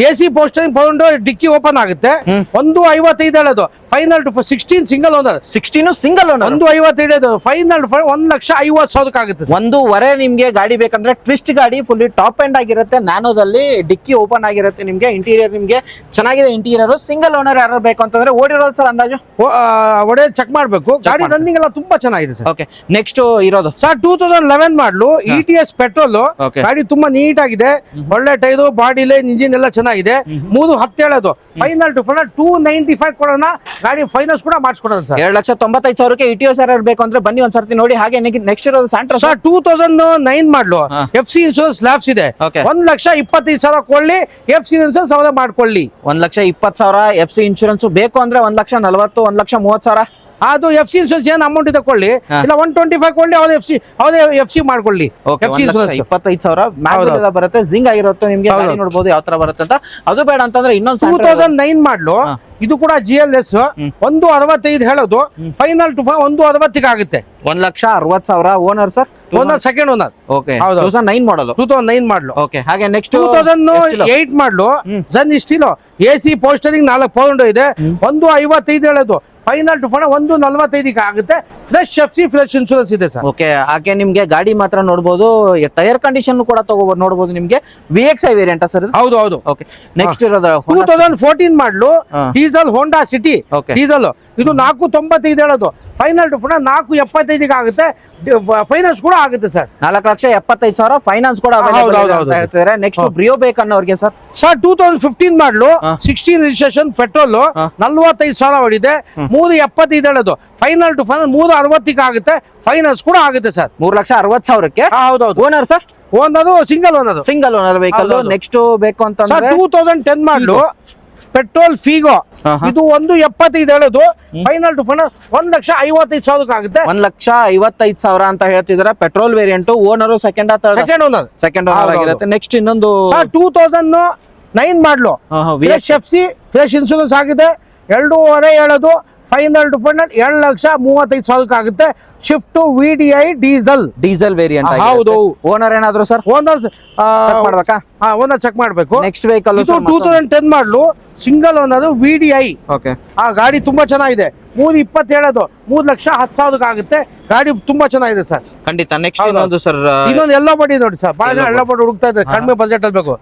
A: AC ಪೋಸ್ಟ್ ಪೋಸ್ಟರಿಂಗ್ ಪೌಂಡ್ ಡಿಕ್ಕಿ ಓಪನ್ ಆಗುತ್ತೆ. 155 ಹೇಳೋದು final 16 single owner.
B: 16 single owner.
A: 155 ಹೇಳೋದು ಫೈನಲ್ 1,50,000 ಆಗುತ್ತೆ.
B: 1.5 ನಿಮ್ಗೆ ಗಾಡಿ ಬೇಕಂದ್ರೆ ಟ್ವಿಸ್ಟ್ ಗಾಡಿ ಫುಲ್ಲಿ ಟಾಪ್ ಎಂಡ್ ಆಗಿರುತ್ತೆ. ನ್ಯಾನೋದಲ್ಲಿ ಡಿಕ್ಕಿ ಓಪನ್ ಆಗಿರುತ್ತೆ. ನಿಮ್ಗೆ ಇಂಟೀರಿಯರ್ ನಿಮ್ಗೆ ಚೆನ್ನಾಗಿದೆ. ಇಂಟೀರಿಯರ್ ಸಿಂಗಲ್ ಓನರ್ ಯಾರು ಬೇಕು ಅಂತಂದ್ರೆ ಓಡಿರೋದು ಸರ್ ಅಂದಾಜು
A: ಒಡೆ ಚೆಕ್ ಮಾಡ್ಬೇಕು. ಗಾಡಿ ರನ್ನಿಂಗ್ ಎಲ್ಲ ತುಂಬಾ ಚೆನ್ನಾಗಿದೆ ಸರ್.
B: ಓಕೆ ನೆಕ್ಸ್ಟ್ ಇರೋದು
A: ಸರ್ 2011 ಮಾಡಲು ETS ಪೆಟ್ರೋಲ್. ಗಾಡಿ ತುಂಬಾ ನೀಟ್ ಆಗಿದೆ. ಒಳ್ಳೆ ಟೈರು, ಬಾಡಿ ಲೈನ್, ಇಂಜಿನ್ ಎಲ್ಲ ಚೆನ್ನಾಗಿದೆ. 310 ಹೇಳೋದು ಫೈನಲ್ 295 ಕೊಡೋಣ. ಗಾಡಿ ಫೈನಾನ್ಸ್ ಕೂಡ ಮಾಡಿಸ್ಕೊಡೋಣ ಸರ್.
B: 2,95,000ಕ್ಕೆ ETOS ಯಾರು ಬೇಕು ಅಂದ್ರೆ ಬನ್ನಿ ಒಂದ್ಸರ್ತಿ ನೋಡಿ. ಹಾಗೆ ನೆಕ್ಸ್ಟ್ ಇರೋದು Santro
A: sir 2009 model FC insurance labs ಇದೆ. 1,25,000 ಕೊಡ್ಲಿ, FC ಇನ್ಶೂರೆನ್ಸ್ ಅವರೇ ಮಾಡ್ಕೊಳ್ಳಿ.
B: 1,20,000 FC ಇನ್ಶೂರೆನ್ಸ್ ಬೇಕು ಅಂದ್ರೆ 1,40,000 1,30,000
A: ಅದು FC ಇನ್ಶೂರೆನ್ಸ್ ಏನ್ ಅಮೌಂಟ್ ಇದೆ ಕೊಡ್ಲಿ, ಇಲ್ಲ 125 ಕೊಡ್ಲಿ, ಅವರೇ FC ಮಾಡ್ಕೊಳ್ಳಿ. FC ಇನ್ಶೂರೆನ್ಸ್
B: 25,000 ಬರುತ್ತೆ. ಜಿಂಗ್ ಆಗಿರುತ್ತೆ. ನಿಮ್ಗೆ ಗಾಡಿ ನೋಡಬಹುದು ಯಾವ ತರ ಬರುತ್ತೆ ಅಂತ. ಅದು ಬೇಡ ಅಂತಂದ್ರೆ ಇನ್ನೊಂದು
A: 2009 ಮಾಡಲು ಇದು ಕೂಡ GLS 165 ಹೇಳೋದು ಫೈನಲ್ 160 ಆಗುತ್ತೆ.
B: 1,60,000 owner sir.
A: Owner second owner.
B: Okay 2009 ಮಾಡಲು.
A: 2009 ಮಾಡಲು.
B: ಓಕೆ ಹಾಗೆ ನೆಕ್ಸ್ಟ್
A: 2008 ಮಾಡಲು ಜನ್ ಸ್ಟೀಲ್ AC ಪೋಸ್ಟರಿಂಗ್ 4 ಪೌಂಡ್ ಇದೆ. 155 ಹೇಳೋದು ಫೈನಲ್ 145 ಆಗುತ್ತೆ. ಫ್ರೆಶ್ FC ಫ್ರೆಶ್ ಇನ್ಶೂರೆನ್ಸ್ ಇದೆ ಸರ್.
B: ಓಕೆ ಹಾಗೆ ನಿಮ್ಗೆ ಗಾಡಿ ಮಾತ್ರ ನೋಡಬಹುದು. ಟೈರ್ ಕಂಡೀಷನ್ ಕೂಡ ನೋಡಬಹುದು. ನಿಮ್ಗೆ VXI ವೇರಿಯಂಟ್ ಸರ್.
A: ಹೌದು ಹೌದು.
B: ಓಕೆ ನೆಕ್ಸ್ಟ್ ಇರೋದು
A: 2014 ಮಾಡಲು ಡೀಸೆಲ್ ಹೋಂಡಾ ಸಿಟಿ ಡೀಸೆಲ್. ಇದು 495 ಹೇಳೋದು ಫೈನಲ್ 475 ಆಗುತ್ತೆ. ಫೈನಾನ್ಸ್ ಕೂಡ ಆಗುತ್ತೆ ಸರ್.
B: 4,75,000 ಫೈನಾನ್ಸ್ ಕೂಡ ಹೇಳ್ತಾರೆ. Next Brio ಬೇಕನ್ನೋರ್ಗೆ sir.
A: 2015 ಮಾಡಲು 16 ರಿಜಿಸ್ಟ್ರೇಷನ್ ಪೆಟ್ರೋಲ್ 45,000 ಹೊಡಿದೆ. 375 ಹೇಳೋದು ಫೈನಲ್ 360 ಆಗುತ್ತೆ. ಫೈನಾನ್ಸ್ ಕೂಡ ಆಗುತ್ತೆ ಸರ್.
B: 3,60,000ಕ್ಕೆ.
A: ಹೌದೌದು.
B: Owner sir.
A: Owner single owner
B: vehicle. Next ಬೇಕು ಅಂತಂದ್ರೆ
A: 2010 ಮಾಡಲು ಪೆಟ್ರೋಲ್ ಫೀಗೋ. ಇದು 175 ಹೇಳೋದು ಫೈನಲ್ 1,55,000 ಆಗುತ್ತೆ.
B: 1,55,000 ಅಂತ ಹೇಳ್ತಿದಾರೆ. Petrol variant. Owner second owner ಆಗಿರುತ್ತೆ. ನೆಕ್ಸ್ಟ್ ಇನ್ನೊಂದು
A: 2009 ಮಾಡಲು ಫ್ರೆಶ್ FC ಫ್ರೆಶ್ ಇನ್ಶೂರೆನ್ಸ್ ಆಗಿದೆ. 2.5 ಹೇಳೋದು ಫೈನಲ್ 2,35,000 ಆಗುತ್ತೆ. Shift VDI diesel
B: variant.
A: ಹೌದು.
B: ಓನರ್ ಏನಾದ್ರು ಸರ್?
A: ಓನರ್
B: ಮಾಡ್ಬೇಕಾ?
A: ಓನರ್ ಚೆಕ್ ಮಾಡ್ಬೇಕು.
B: ನೆಕ್ಸ್ಟ್ ವೆಹಿಕಲ್
A: 2010 ಮಾಡಲು ಸಿಂಗಲ್ ಓನರ್ VDI.
B: ಓಕೆ
A: ಆ ಗಾಡಿ ತುಂಬಾ ಚೆನ್ನಾಗಿದೆ. 320 ಹೇಳೋದು 3,10,000 ಆಗುತ್ತೆ. ಗಾಡಿ ತುಂಬಾ ಚೆನ್ನಾಗಿದೆ ಸರ್.
B: ಖಂಡಿತ. ನೆಕ್ಸ್ಟ್ ಇನ್ನೊಂದು ಸರ್,
A: ಇನ್ನೊಂದು ಎಲ್ಲ ಬಡ್ಡಿ ನೋಡಿ ಸರ್. ಬಹಳ ಎಲ್ಲ ಬಡ್ಡಿ ಹುಡುಕ್ತಾ ಇದ್ದಾರೆ. ಕಡಿಮೆ ಬಜೆಟ್ ಅಲ್ಲಿ ಬೇಕು.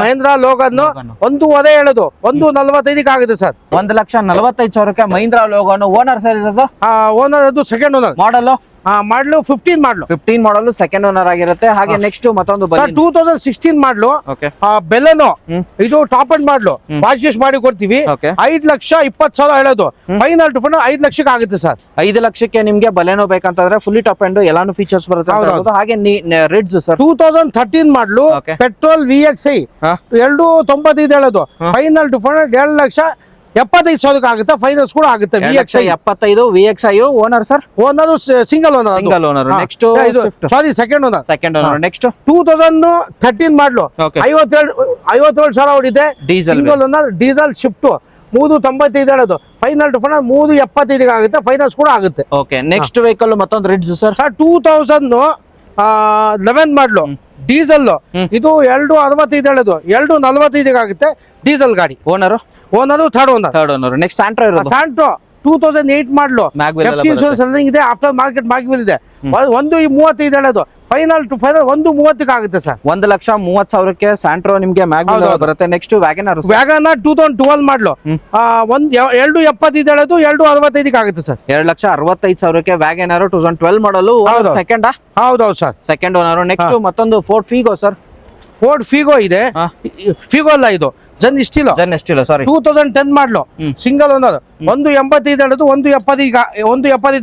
A: ಮಹೇಂದ್ರ ಲೋಗನ್ 1.5 ಹೇಳೋದು 145 ಆಗುತ್ತೆ ಸರ್.
B: 1,45,000ಕ್ಕೆ ಮಹೀಂದ್ರ ಲೋಗನ್. ಓನರ್ ಸರ್ ಇರೋದು?
A: ಓನರ್ ಅದು ಸೆಕೆಂಡ್ ಓನರ್.
B: ಮಾಡಲು
A: 15
B: ಮಾಡಲು ಸೆಕೆಂಡ್ ಓನರ್ ಆಗಿರುತ್ತೆ. ಹಾಗೆ ನೆಕ್ಸ್ಟ್ ಮತ್ತೊಂದು
A: 2016 ಮಾಡಲು ಬೆಲೆನೋ. ಇದು ಟಾಪ್ ಅಂಡ್ ಮಾಡಲು ವಾಶ್ ಗೀಶ್ ಮಾಡಿ ಕೊಡ್ತೀವಿ. 5,20,000 ಹೇಳೋದು ಫೈನಲ್ 5 ಲಕ್ಷಕ್ಕೆ ಆಗುತ್ತೆ ಸರ್.
B: 5 ಲಕ್ಷಕ್ಕೆ ನಿಮ್ಗೆ ಬಲೆನೋ ಬೇಕಂತಂದ್ರೆ ಫುಲ್ಲಿ ಟಾಪ್ ಅಂಡ್ ಎಲ್ಲಾನು ಫೀಚರ್ಸ್ ಬರುತ್ತೆ. ಹಾಗೆ ರಿಡ್ಸ್ ಸರ್
A: 2013 ಮಾಡಲು ಪೆಟ್ರೋಲ್ VXI 295 ಹೇಳೋದು ಫೈನಲ್ 2,75,000 ಆಗುತ್ತೆ. ಫೈನಾನ್ಸ್ ಕೂಡ ಆಗುತ್ತೆ. VXI
B: 75 owner sir.
A: Owner single owner.
B: Next
A: sorry second owner.
B: Next
A: 2013 model 57,000 ಹೊಡಿದೆ. ಸಿಂಗಲ್ ಓನರ್ ಡೀಸೆಲ್ ಶಿಫ್ಟ್ 395 ಹೇಳೋದು ಫೈನಲ್ 375 ಆಗುತ್ತೆ. ಫೈನಾನ್ಸ್ ಕೂಡ ಆಗುತ್ತೆ.
B: ಓಕೆ ನೆಕ್ಸ್ಟ್ ವೆಹಿಕಲ್ ಮತ್ತೊಂದು ರಿಡ್ಸ್ ಸರ್.
A: 2011 ಮಾಡಲು ಡೀಸೆಲ್. ಇದು 265 ಹೇಳೋದು 245 ಆಗುತ್ತೆ. ಡೀಸೆಲ್ ಗಾಡಿ.
B: Owner
A: third owner.
B: Next Santro
A: 2008 ಮಾಡಲು FC ಇನ್ಶೂರೆನ್ಸ್ ರನ್ನಿಂಗ್ ಇದೆ. ಆಫ್ಟರ್ ಮಾರ್ಕೆಟ್ ಮ್ಯಾಗ್ವಿಲ್ ಇದೆ. 135 ಹೇಳೋದು ಫೈನಲ್ 130 ಆಗುತ್ತೆ ಸರ್.
B: 1,30,000ಕ್ಕೆ ಸ್ಯಾಂಟ್ರೋ ನಿಮ್ಗೆ ಮ್ಯಾಗ್ವಿಲ್ ಬರುತ್ತೆ. ನೆಕ್ಸ್ಟ್ ವ್ಯಾಗನರ್
A: 2012 ಮಾಡಲು 275 ಹೇಳೋದು 265 ಆಗುತ್ತೆ ಸರ್.
B: 2,65,000ಕ್ಕೆ ವ್ಯಾಗನರ್ 2012 ಮಾಡಲು. ಸೆಕೆಂಡ್
A: ಹೌದೌದು ಸರ್.
B: Second owner. ನೆಕ್ಸ್ಟ್ ಮತ್ತೊಂದು Ford Figo sir.
A: Ford Figo ಇದೆ. ಫೀಗೋ ಅಲ್ಲ, ಇದು ಜನ್ ಸ್ಟೀಲ್
B: ಸಾರಿ.
A: 2010 ಮಾಡಲು ಸಿಂಗಲ್ ಓನರ್ 185 ಹೇಳೋದು 175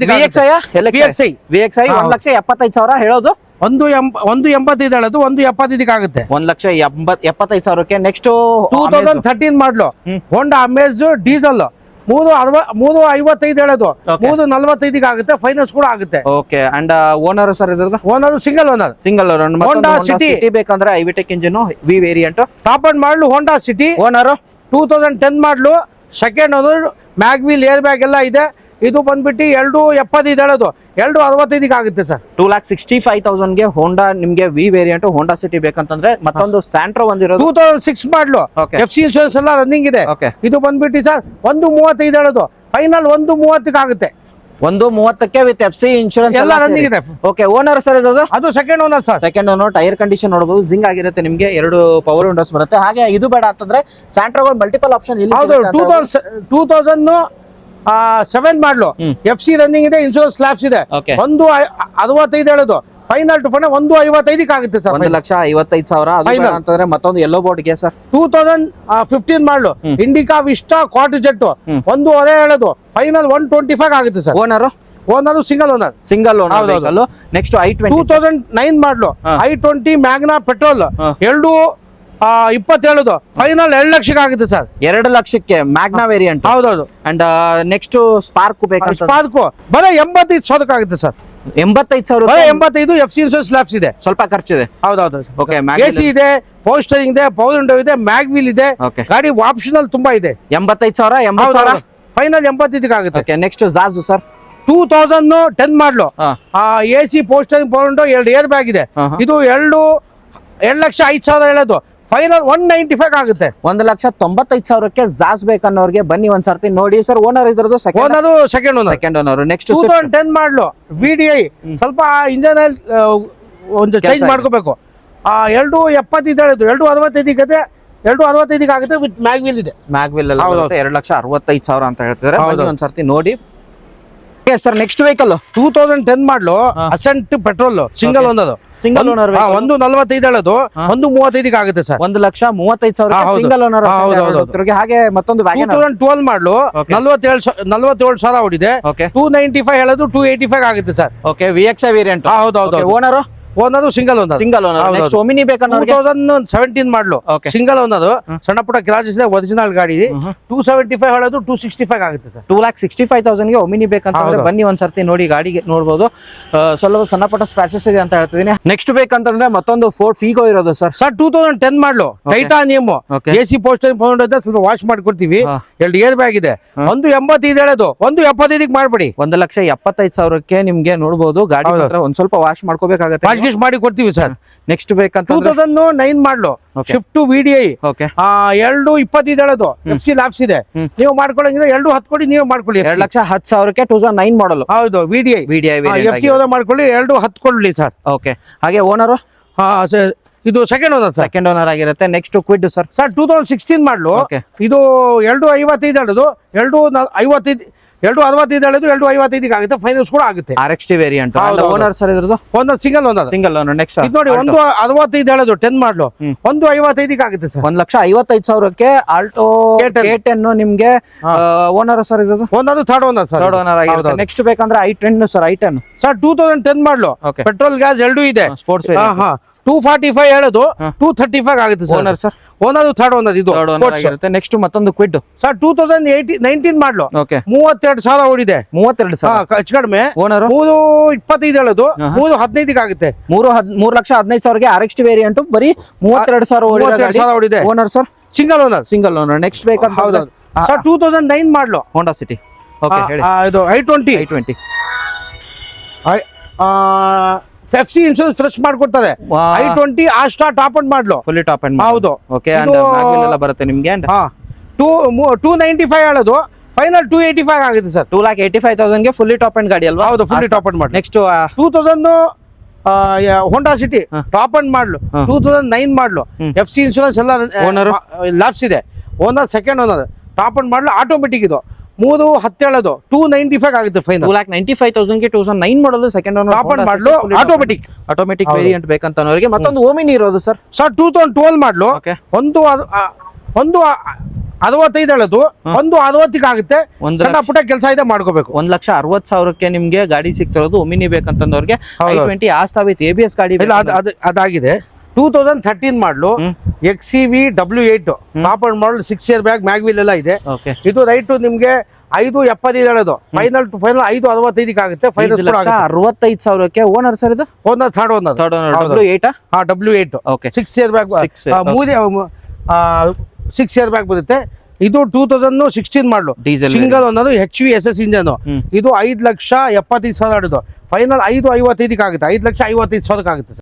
B: VXI 1,75,000 ಹೇಳೋದು
A: 185 ಹೇಳೋದು 175 ಆಗುತ್ತೆ.
B: 1,75,000ಕ್ಕೆ. ನೆಕ್ಸ್ಟ್
A: 2013 ಮಾಡಲು ಹೋಂಡಾ ಅಮೇಜ್ ಡೀಸೆಲ್ 355 ಹೇಳೋದು 345 ಆಗುತ್ತೆ. ಫೈನಾನ್ಸ್ ಕೂಡ ಆಗುತ್ತೆ.
B: ಓಕೆ ಅಂಡ್ ಓನರ್ ಸರ್ ಇದ್ರದ್ದು?
A: Owner single owner.
B: Honda City ಬೇಕಂದ್ರೆ iVTEC engine V variant.
A: Top and model Honda City.
B: Owner
A: 2010 model second owner. Mag wheel air bag ಎಲ್ಲ ಇದೆ. ಇದು ಬಂದ್ಬಿಟ್ಟು 2.75 ಹೇಳೋದು 2.65 ಆಗುತ್ತೆ ಸರ್.
B: 2,65,000ಗೆ ಹೋಂಡಾ ನಿಮ್ಗೆ ವಿ ವೇರಿಯಂಟ್ ಹೋಂಡಾ ಸಿಟಿ ಬೇಕಂತಂದ್ರೆ ಮತ್ತೊಂದು ಸ್ಯಾಂಟ್ರೋ ಒಂದಿರೋದು
A: 2006 ಮಾಡಲು
B: Okay.
A: FC ಇನ್ಶೂರೆನ್ಸ್ ಎಲ್ಲ ರನ್ನಿಂಗ್ ಇದೆ.
B: ಓಕೆ,
A: ಇದು ಬಂದ್ಬಿಟ್ಟು ಸರ್ 1.35 ಹೇಳೋದು ಫೈನಲ್ 1.30 ಆಗುತ್ತೆ.
B: 1.30ಕ್ಕೆ ವಿತ್ FC ಇನ್ಶೂರೆನ್ಸ್
A: ಎಲ್ಲ ರನ್ನಿಂಗ್ ಇದೆ.
B: ಓಕೆ, ಓನರ್ ಸರ್ ಇರೋದು
A: ಅದು second owner sir.
B: Second owner. Tyre condition ನೋಡಬಹುದು, ಜಿಂಗ್ ಆಗಿರುತ್ತೆ ನಿಮ್ಗೆ. 2 ಪವರ್ ವಿಂಡೋಸ್ ಬರುತ್ತೆ. ಹಾಗೆ ಇದು ಬೇಡ ಅಂತಂದ್ರೆ ಸ್ಯಾಂಟ್ರೋಗಳು ಮಲ್ಟಿಪಲ್ ಆಪ್ಷನ್ ಇಲ್ಲಿ
A: ಹೌದು. 2007 ಮಾಡಲು FC ರನ್ನಿಂಗ್ ಇದೆ, ಇನ್ಶೂರೆನ್ಸ್ ಸ್ಲಾಬ್ಸ್ ಇದೆ.
B: Okay.
A: 1.65 ಹೇಳೋದು ಫೈನಲ್ ಟು ಫೈನಲ್ 1.55 ಆಗುತ್ತೆ ಸರ್.
B: 1,55,000. ಅದು ಬೇಡ ಅಂತಂದ್ರೆ ಮತ್ತೊಂದು ಯೆಲ್ಲೋ ಬೋರ್ಡ್ಗೆ ಸರ್
A: 2015 ಮಾಡಲು ಇಂಡಿಕಾ ವಿಸ್ಟಾ ಕ್ವಾರ್ಟರ್ ಜೆಟ್ 1.5 ಹೇಳೋದು ಫೈನಲ್ 125 ಆಗುತ್ತೆ sir. Owner single owner.
B: Single owner vehicle. Next i20
A: 2009 ಮಾಡಲು i20 ಮ್ಯಾಗ್ನಾ ಪೆಟ್ರೋಲ್ 2.20 ಹೇಳೋದು ಫೈನಲ್ 2 ಲಕ್ಷಕ್ಕೆ ಆಗುತ್ತೆ ಸರ್.
B: 2 ಲಕ್ಷಕ್ಕೆ ಮ್ಯಾಗ್ನಾ ವೇರಿಯಂಟ್.
A: ಹೌದೌದು.
B: ಅಂಡ್ ನೆಕ್ಸ್ಟ್ ಸ್ಪಾರ್ಕ್ ಬೇಕಂತ
A: ಸ್ಪಾರ್ಕು ಬರೀ 85,000 ಆಗುತ್ತೆ ಸರ್.
B: 85,000.
A: ಬರೀ 85 FC ಇನ್ಶೂರೆನ್ಸ್ ಸ್ಲಾಬ್ಸ್ ಇದೆ.
B: ಸ್ವಲ್ಪ ಖರ್ಚಿದೆ.
A: ಹೌದೌದು.
B: ಓಕೆ,
A: AC ಇದೆ, ಪವರ್ ಸ್ಟೇರಿಂಗ್ ಇದೆ, ಪವರ್ ವಿಂಡೋ ಇದೆ, ಮ್ಯಾಗ್ ವೀಲ್ ಇದೆ.
B: Okay.
A: ಗಾಡಿ ಆಪ್ಷನಲ್ ತುಂಬಾ ಇದೆ.
B: 85,000
A: ಫೈನಲ್ 85 ಆಗುತ್ತೆ.
B: ಓಕೆ, ನೆಕ್ಸ್ಟ್ ಜಾಜು ಸರ್
A: 2010 ಮಾಡಲು AC power steering power window 2 air bag ಇದೆ. ಇದು 2,05,000 ಹೇಳೋದು ಫೈನಲ್ 195 ಆಗುತ್ತೆ.
B: 1,95,000ಕ್ಕೆ ಜಾಸ್ ಬೇಕನ್ನೋರ್ಗೆ ಬನ್ನಿ ಒಂದ್ಸರ್ತಿ ನೋಡಿ ಸರ್. ಓನರ್ ಇದ್ರದ್ದು
A: owner second owner.
B: Second owner. Next
A: 2010 ಮಾಡಲು VDI ಸ್ವಲ್ಪ ಇಂಜನ್ ಒಂದು ಚೇಂಜ್ ಮಾಡ್ಕೋಬೇಕು. 2.75 ಹೇಳೋದು 2.65 2.65 ಆಗುತ್ತೆ ವಿತ್ ಮ್ಯಾಗ್ ವೀಲ್ ಇದೆ.
B: ಮ್ಯಾಗ್ ವೀಲ್ ಎಲ್ಲ 2,65,000 ಅಂತ ಹೇಳ್ತಿದ್ದಾರೆ. ಬನ್ನಿ ಒಂದ್ಸರ್ತಿ ನೋಡಿ ಸರ್. ನೆಕ್ಸ್ಟ್ ವೆಹಿಕಲ್
A: 2010 ಮಾಡಲು asset petrol single owner.
B: Single owner
A: 1.45 ಹೇಳೋದು 1.35 ಆಗುತ್ತೆ ಸರ್.
B: 1,35,000 single owner. ಹಾಗೆ ಮತ್ತೊಂದು
A: 2012 ಮಾಡಲು 47,000 ಓಡಿದೆ.
B: ಓಕೆ,
A: 295 ಹೇಳೋದು 285 ಆಗುತ್ತೆ ಸರ್.
B: Okay, VXI variant.
A: ಹೌದೌದು.
B: Owner
A: single owner.
B: Single owner. Next Omni ಬೇಕನ್ನೋರ್ಗೆ
A: 2017 ಮಾಡಲು ಸಿಂಗಲ್ ಓನರ್ ಸಣ್ಣ ಪುಟ್ಟ ಕ್ರಾಚಸ್ ಇದೆ, ಒರಿಜಿನಲ್ ಗಾಡಿ. 275 ಹೇಳೋದು 265 ಆಗುತ್ತೆ ಸರ್.
B: 2,65,000ಗೆ ಒಮಿನಿ ಬೇಕಂತಂದ್ರೆ ಬನ್ನಿ ಒಂದ್ಸರ್ತಿ ನೋಡಿ. ಗಾಡಿಗೆ ನೋಡ್ಬೋದು ಸ್ವಲ್ಪ ಸಣ್ಣ ಪುಟ್ಟ ಸ್ಕ್ರಾಚಸ್ ಇದೆ ಅಂತ ಹೇಳ್ತಿದ್ದೀನಿ. ನೆಕ್ಸ್ಟ್ ಬೇಕಂತಂದ್ರೆ ಮತ್ತೊಂದು ಫೋರ್ಡ್ ಫೀಗೋ ಇರೋದು ಸರ್.
A: 2010 ಮಾಡಲು ಟೈಟಾನಿಯಂ AC ಪೋಸ್ಟ್ ಇದೆ, ಸ್ವಲ್ಪ ವಾಶ್ ಮಾಡ್ಕೊಡ್ತೀವಿ. 2 ಏರ್ ಬ್ಯಾಗ್ ಇದೆ. 1.85 ಹೇಳೋದು 1.75 ಮಾಡ್ಬಿಡಿ.
B: 1,75,000ಕ್ಕೆ ನಿಮ್ಗೆ ನೋಡ್ಬೋದು. ಗಾಡಿ ಮಾತ್ರ ಒಂದ್ ಸ್ವಲ್ಪ ವಾಶ್ ಮಾಡ್ಕೋಬೇಕಾಗತ್ತೆ.
A: ಮಾಡಿ ಕೊಡ್ತೀವಿ ಸರ್.
B: ನೆಕ್ಸ್ಟ್ ಬೇಕಂತ
A: 2009 ಮಾಡಲು ಶಿಫ್ಟ್ VDI
B: ಓಕೆ
A: 2.25 ಹೇಳೋದು FC ಲ್ಯಾಬ್ಸ್ ಇದೆ. ನೀವು ಮಾಡ್ಕೊಳ್ಳಂಗಿದ್ರೆ 2.10 ಕೊಡಿ, ನೀವು ಮಾಡ್ಕೊಳ್ಳಿ.
B: 2,10,000ಕ್ಕೆ 2009 ಮಾಡಲು.
A: ಹೌದು, VDI FC ಮಾಡ್ಕೊಳ್ಳಿ, 2.10 ಕೊಡ್ಲಿ ಸರ್.
B: ಓಕೆ, ಹಾಗೆ ಓನರು
A: ಇದು second owner sir.
B: Second owner ಆಗಿರುತ್ತೆ. ನೆಕ್ಸ್ಟ್ ಕ್ವಿಡ್ ಸರ್
A: 2016 ಮಾಡಲು ಇದು 2.55 ಹೇಳೋದು 2.55 ಹೇಳೋದು 2.55 ಆಗುತ್ತೆ. ಫೈನಾನ್ಸ್ ಕೂಡ ಆಗುತ್ತೆ.
B: RXT variant. ಓನರ್ ಸರ್ ಇದ್ರದ್ದು
A: owner single owner.
B: Single owner. Next
A: ಇದು ನೋಡಿ 1.65 ಹೇಳೋದು 10 ಮಾಡಲು 1.55 ಆಗುತ್ತೆ ಸರ್.
B: 1,55,000ಕ್ಕೆ ಆಲ್ಟೋ K10 ನಿಮ್ಗೆ ಓನರ್ ಸರ್ ಇದ್ರದ್ದು.
A: Owner third owner sir.
B: Third owner ಆಗಿರುತ್ತೆ. ನೆಕ್ಸ್ಟ್ ಬೇಕಂದ್ರೆ i10 ಸರ್. i10
A: ಸರ್ 2010 ಮಾಡಲು ಪೆಟ್ರೋಲ್ ಗ್ಯಾಸ್ 2 ಇದೆ.
B: ಸ್ಪೋರ್ಟ್ಸ್
A: 245 ಹೇಳೋದು 235 ಆಗುತ್ತೆ sir.
B: Owner sir.
A: Owner third owner. ಇದು
B: ಆಗಿರುತ್ತೆ. ನೆಕ್ಸ್ಟ್ ಮತ್ತೊಂದು ಕ್ವಿಡ್
A: ಸರ್ 2019 ಮಾಡಲು
B: ಓಕೆ
A: 32,000 ಓಡಿದೆ.
B: 32,000
A: ಹೆಚ್ಚು ಕಡಿಮೆ.
B: ಓನರ್
A: 3.25 ಹೇಳೋದು 3.15 ಆಗುತ್ತೆ.
B: 3,15,000ಗೆ RXT ವೇರಿಯಂಟ್ ಬರೀ 32,000
A: ಓಡಿದೆ.
B: Owner sir
A: single owner.
B: Single owner. Next ಬೇಕಂತ
A: ಹೌದು ಸರ್ 2009 ಮಾಡಲು
B: ಹೋಂಡಾ ಸಿಟಿ. ಓಕೆ, ಹೇಳಿ.
A: ಇದು i20 FC ಇನ್ಶೂರೆನ್ಸ್ ಫ್ರೆಶ್ ಮಾಡ್ಕೊಡ್ತದೆ. i20 Asta top and model
B: fully top end.
A: ಹೌದು.
B: ಓಕೆ, ಅಂಡ್ ಮ್ಯಾಗ್ ವೀಲ್ ಎಲ್ಲ ಬರುತ್ತೆ ನಿಮ್ಗೆ.
A: 295 ಹೇಳೋದು ಫೈನಲ್ 285 ಆಗುತ್ತೆ ಸರ್.
B: 2,85,000ಗೆ ಫುಲ್ಲಿ ಟಾಪ್ ಅಂಡ್ ಗಾಡಿ ಅಲ್ವಾ?
A: ಹೌದು, ಫುಲ್ಲಿ ಟಾಪ್ ಅಂಡ್ ಮಾಡಿ.
B: Next
A: 2000 Honda City top and model 2009 model FC insurance ಎಲ್ಲ ಲ್ಯಾಬ್ಸ್ ಇದೆ. Owner second owner. Top and model automatic. ಇದು 3.10 ಹೇಳೋದು 295 ಆಗುತ್ತೆ ಫೈನಲ್.
B: 2,95,000ಗೆ 2009 ಮಾಡಲು second owner.
A: Top and model automatic
B: variant ಬೇಕಂತನವರಿಗೆ ಮತ್ತೊಂದು ಓಮಿನಿ ಇರೋದು ಸರ್.
A: 2012 ಮಾಡಲು 1.65 ಹೇಳೋದು 1.60 ಆಗುತ್ತೆ. ಸಣ್ಣ ಪುಟ್ಟ ಕೆಲಸ ಇದೆ, ಮಾಡ್ಕೋಬೇಕು.
B: 1,60,000ಕ್ಕೆ ನಿಮ್ಗೆ ಗಾಡಿ ಸಿಗ್ತಿರೋದು Omni ಬೇಕಂತಂದವ್ರಿಗೆ. i20 Aastha with ABS ಗಾಡಿ
A: ಅದಾಗಿದೆ. 2013 ಮಾಡಲು XCV W8 top and model 6 air bag mag wheel ಎಲ್ಲ ಇದೆ. ಇದು ರೈಟ್ ನಿಮ್ಗೆ 5.75 ಹೇಳೋದು ಫೈನಲ್ ಟು ಫೈನಲ್ 5.65 ಆಗುತ್ತೆ. ಫೈನಲ್
B: 65,000ಕ್ಕೆ ಓನರ್ ಸರ್. ಇದು
A: owner third owner. W8
B: okay
A: 6 air bag 6 air bag ಬರುತ್ತೆ. ಇದು 2016 ಮಾಡಲು
B: ಡೀಸೆಲ್
A: ಸಿಂಗಲ್ ಅನ್ನೋದು HV SS ಇಂಜನ್.
B: ಹ್ಮ್.
A: ಇದು 5,75,000 ಆಡಿದ್ದು. ಫೈನಲ್ 5,55 ಆಗುತ್ತೆ, 5,55,000 ಆಗುತ್ತೆ ಸರ್.